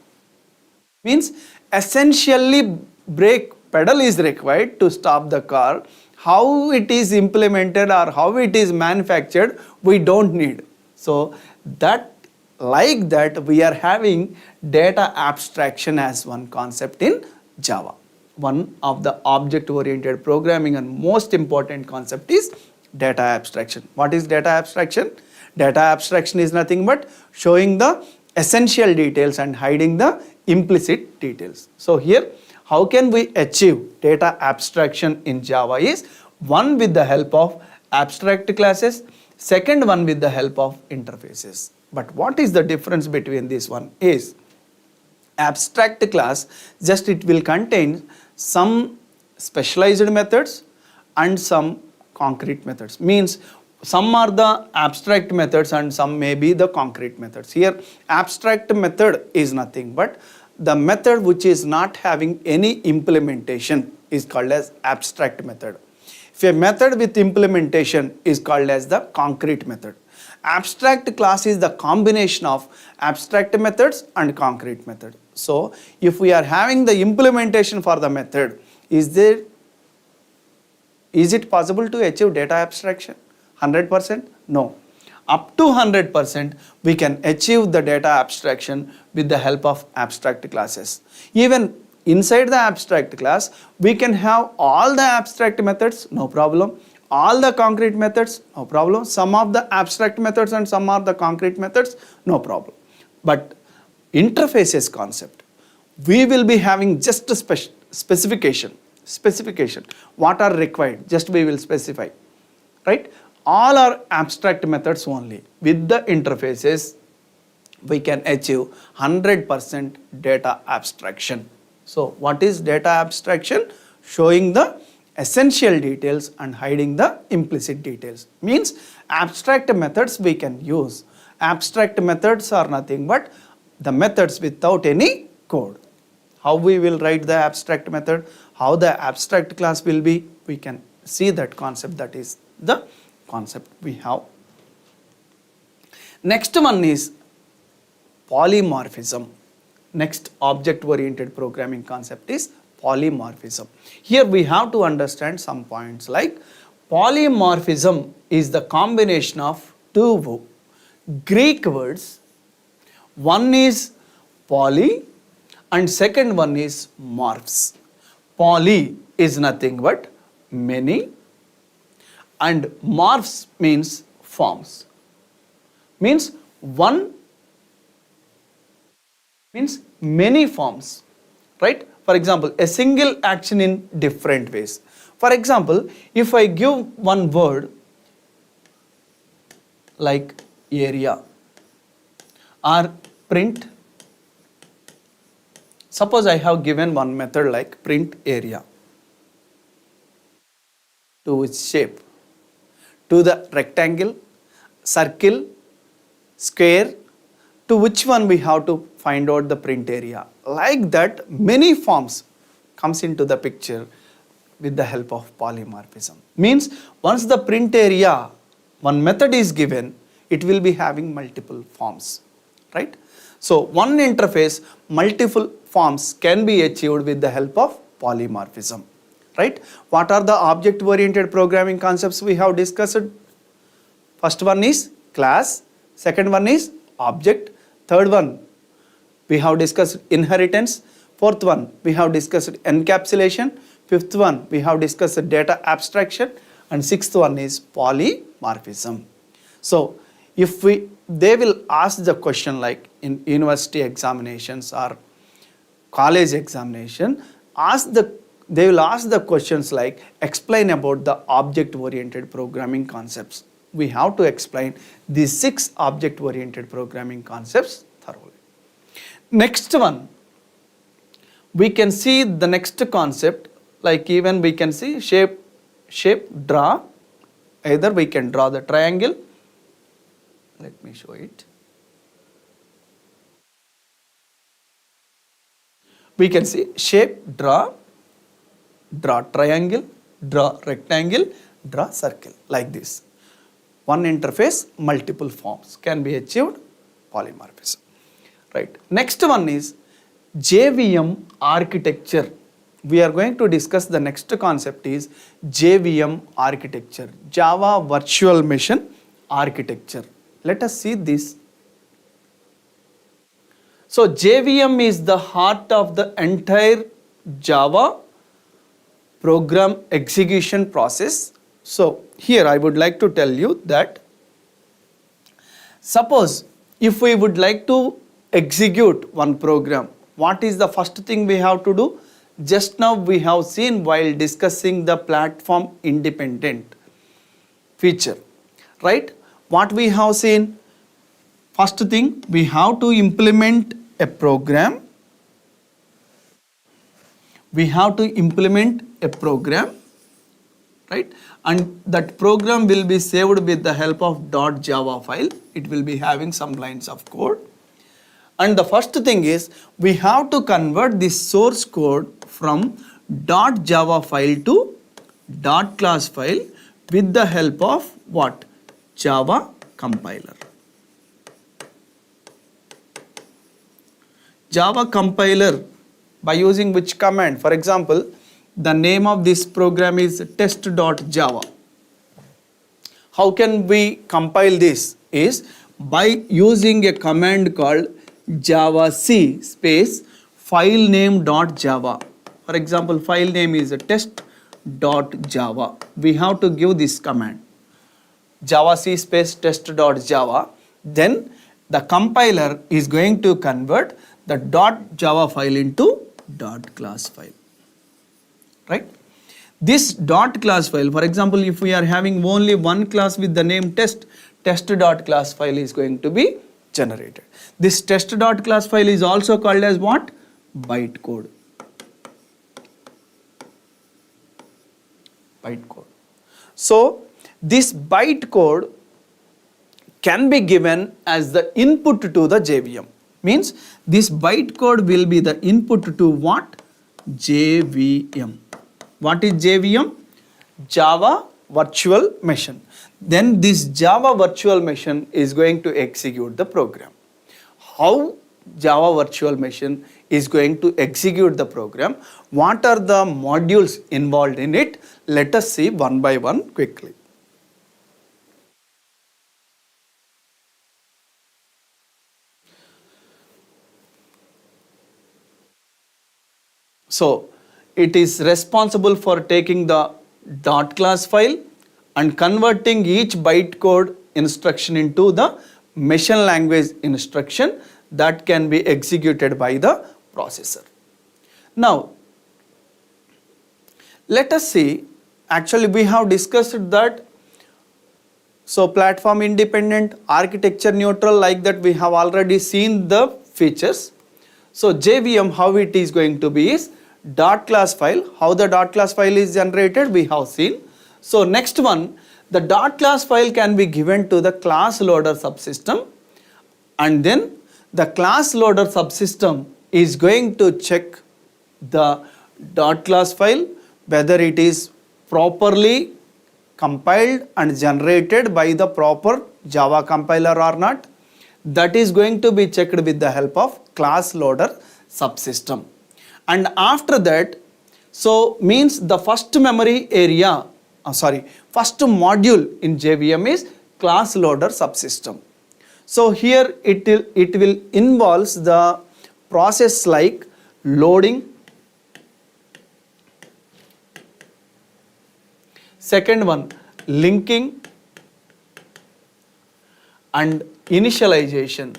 Means essentially brake pedal is required to stop the car. How it is implemented or how it is manufactured, we don't need. So that, like that, we are having data abstraction as one concept in Java. One of the object-oriented programming and most important concept is data abstraction. What is data abstraction? Data abstraction is nothing but showing the essential details and hiding the implicit details. So here, how can we achieve data abstraction in Java is, one with the help of abstract classes, second one with the help of interfaces. But what is the difference between this one is, abstract class, just it will contain some specialized methods and some concrete methods. Means some are the abstract methods and some may be the concrete methods. Here abstract method is nothing but the method which is not having any implementation is called as abstract method. If a method with implementation is called as the concrete method. Abstract class is the combination of abstract methods and concrete method. So if we are having the implementation for the method, is it possible to achieve data abstraction? 100%? No. Up to 100% we can achieve the data abstraction with the help of abstract classes. Even inside the abstract class, we can have all the abstract methods, no problem. All the concrete methods, no problem. Some of the abstract methods and some are the concrete methods, no problem. But interfaces concept, we will be having just a specification. What are required, just we will specify, right? All are abstract methods only. With the interfaces, we can achieve 100% data abstraction. So what is data abstraction? Showing the essential details and hiding the implicit details. Means abstract methods we can use. Abstract methods are nothing but the methods without any code. How we will write the abstract method, how the abstract class will be, we can see that concept. That is the concept we have. Next one is polymorphism. Next object-oriented programming concept is polymorphism. Here we have to understand some points like polymorphism is the combination of two Greek words. One is poly and second one is morphs. Poly is nothing but many and morphs means forms. Means one means many forms, right? For example, a single action in different ways. For example, if I give one word like area or print, suppose I have given one method like print area to its shape, to the rectangle, circle, square, to which one we have to find out the print area. Like that, many forms comes into the picture with the help of polymorphism. Means once the print area, one method is given, it will be having multiple forms, right? So one interface, multiple forms can be achieved with the help of polymorphism, right? What are the object-oriented programming concepts we have discussed? First one is class, second one is object, third one we have discussed inheritance, fourth one we have discussed encapsulation, fifth one we have discussed data abstraction, and sixth one is polymorphism. So if they will ask the question like in university examinations or college examination, they will ask the questions like explain about the object-oriented programming concepts. We have to explain these 6 object-oriented programming concepts thoroughly. Next one, we can see the next concept, like even we can see shape, draw. Either we can draw the triangle. Let me show it. We can see shape, draw triangle, draw rectangle, draw circle, like this. One interface, multiple forms can be achieved, polymorphism. Right. Next one is JVM architecture. We are going to discuss the next concept is JVM architecture, Java Virtual Machine Architecture. Let us see this. So JVM is the heart of the entire Java program execution process. So here I would like to tell you that suppose if we would like to execute one program, what is the first thing we have to do? Just now we have seen while discussing the platform independent feature, right? What we have seen? First thing, we have to implement a program. We have to implement a program, right? And that program will be saved with the help of .java file. It will be having some lines of code. And the first thing is we have to convert this source code from .java file to .class file with the help of what? Java compiler. Java compiler by using which command? For example, the name of this program is test.java. How can we compile this? Is by using a command called javac space file name.java. For example, file name is test.java. We have to give this command javac space test.java. Then the compiler is going to convert the .java file into .class file, right? This .class file, for example, if we are having only one class with the name test.class file is going to be generated. This test.class file is also called as what? Bytecode. Bytecode. So this bytecode can be given as the input to the JVM. Means this bytecode will be the input to what? JVM. What is JVM? Java Virtual Machine. Then this Java Virtual Machine is going to execute the program. How Java Virtual Machine is going to execute the program? What are the modules involved in it? Let us see one by one quickly. So it is responsible for taking the .class file and converting each bytecode instruction into the machine language instruction that can be executed by the processor. Now Let us see, actually we have discussed that, so platform independent, architecture neutral, like that we have already seen the features. So JVM, how it is going to be is dot class file. How the dot class file is generated we have seen. So next one, the dot class file can be given to the class loader subsystem, and then the class loader subsystem is going to check the dot class file whether it is properly compiled and generated by the proper Java compiler or not. That is going to be checked with the help of class loader subsystem. And after that, so means the first memory area, first module in JVM is class loader subsystem. So here it will involves the process like loading, second one linking and initialization.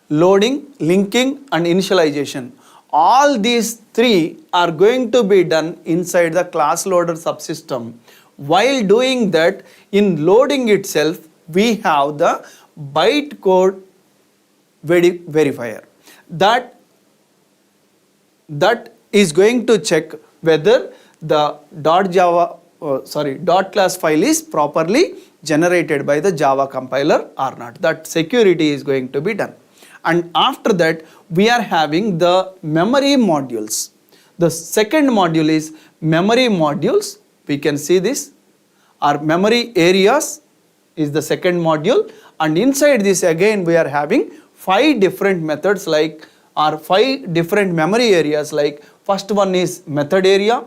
Loading, linking and initialization. All these three are going to be done inside the class loader subsystem. While doing that, in loading itself, we have the bytecode verifier. That is going to check whether the dot class file is properly generated by the Java compiler or not. That security is going to be done. And after that, we are having the memory modules. The second module is memory modules. We can see this. Our memory areas is the second module, and inside this again we are having 5 different methods like, or 5 different memory areas like, first one is method area,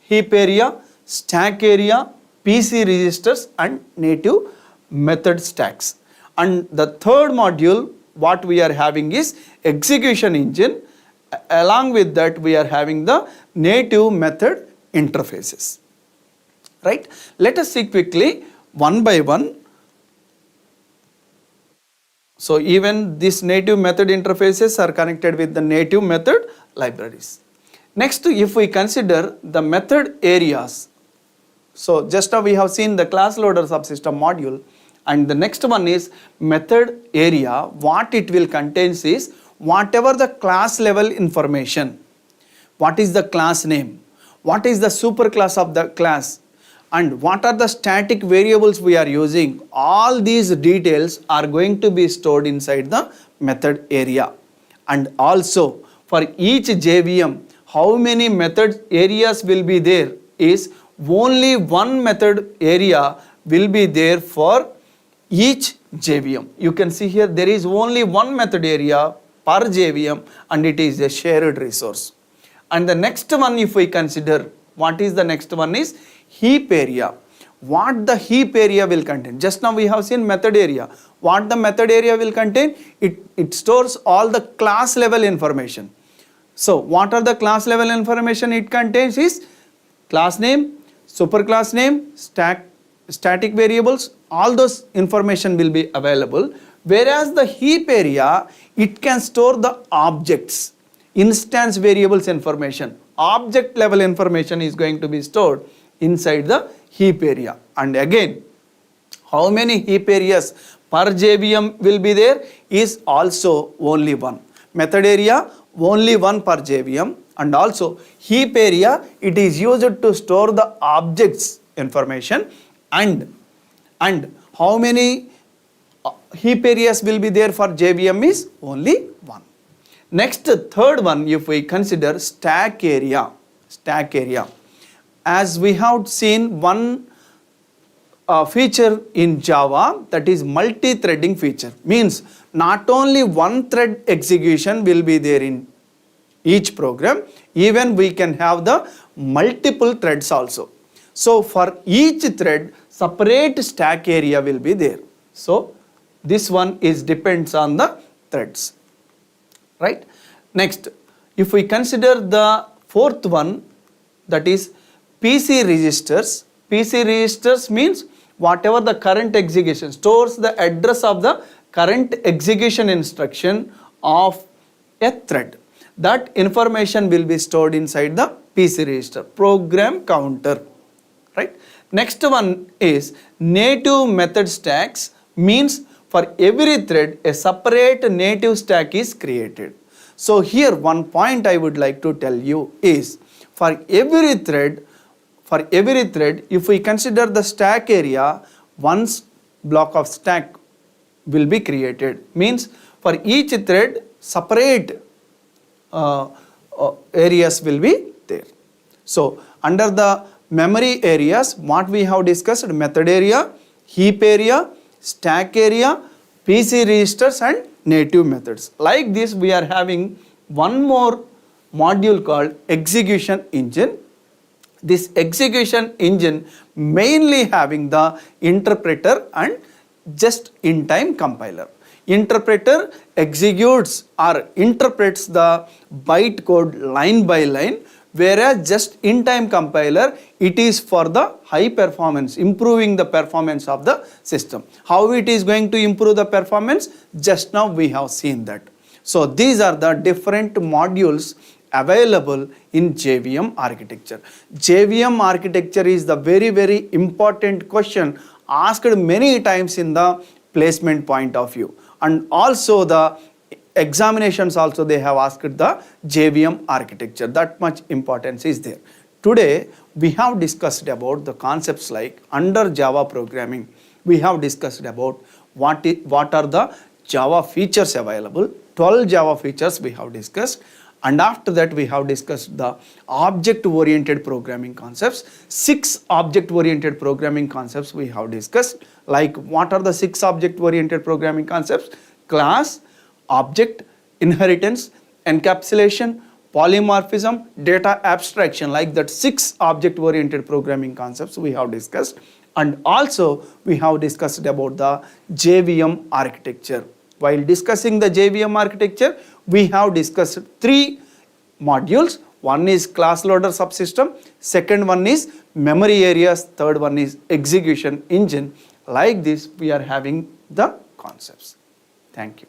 heap area, stack area, PC registers and native method stacks. And the third module what we are having is execution engine. Along with that we are having the native method interfaces. Right? Let us see quickly one by one. So even these native method interfaces are connected with the native method libraries. Next, if we consider the method areas, so just now we have seen the class loader subsystem module, and the next one is method area. What it will contain is whatever the class level information, what is the class name, what is the superclass of the class, and what are the static variables we are using. All these details are going to be stored inside the method area. And also for each JVM, how many method areas will be there is only one method area will be there for each JVM. You can see here there is only one method area per JVM and it is a shared resource. And the next one, if we consider, what is the next one is heap area. What the heap area will contain? Just now we have seen method area. What the method area will contain? It stores all the class level information. So what are the class level information it contains is class name, superclass name, static variables, all those information will be available. Whereas the heap area, it can store the objects, instance variables information. Object level information is going to be stored inside the heap area. And again, how many heap areas per JVM will be there is also only one. Method area only one per JVM, and also heap area, it is used to store the objects information, and how many heap areas will be there for JVM is only one. Next, third one, if we consider stack area. As we have seen one feature in Java, that is multi-threading feature. Means not only one thread execution will be there in each program, even we can have the multiple threads also. So for each thread, separate stack area will be there. So this one is depends on the threads. Right? Next, if we consider the fourth one, that is PC registers. PC registers means whatever the current execution stores the address of the current execution instruction of a thread. That information will be stored inside the PC register, program counter, right? Next one is native method stacks, means for every thread a separate native stack is created. So here one point I would like to tell you is for every thread, if we consider the stack area, one block of stack will be created, means for each thread separate areas will be there. So under the memory areas, what we have discussed: method area, heap area, stack area, PC registers and native methods. Like this we are having one more module called execution engine. This execution engine mainly having the interpreter and just in time compiler. Interpreter executes or interprets the byte code line by line, whereas just in time compiler, it is for the high performance, improving the performance of the system. How it is going to improve the performance? Just now we have seen that. So these are the different modules available in JVM architecture. JVM architecture is the very important question asked many times in the placement point of view, and also the examinations also they have asked the JVM architecture. That much importance is there. Today we have discussed about the concepts like under Java programming. We have discussed about what are the Java features available. 12 Java features we have discussed, and after that we have discussed the object oriented programming concepts. 6 object oriented programming concepts we have discussed. Like what are the 6 object oriented programming concepts? Class, object, inheritance, encapsulation, polymorphism, data abstraction. Like that 6 object oriented programming concepts we have discussed, and also we have discussed about the JVM architecture. While discussing the JVM architecture, we have discussed 3 modules. One is class loader subsystem, second one is memory areas, third one is execution engine. Like this we are having the concepts. Thank you.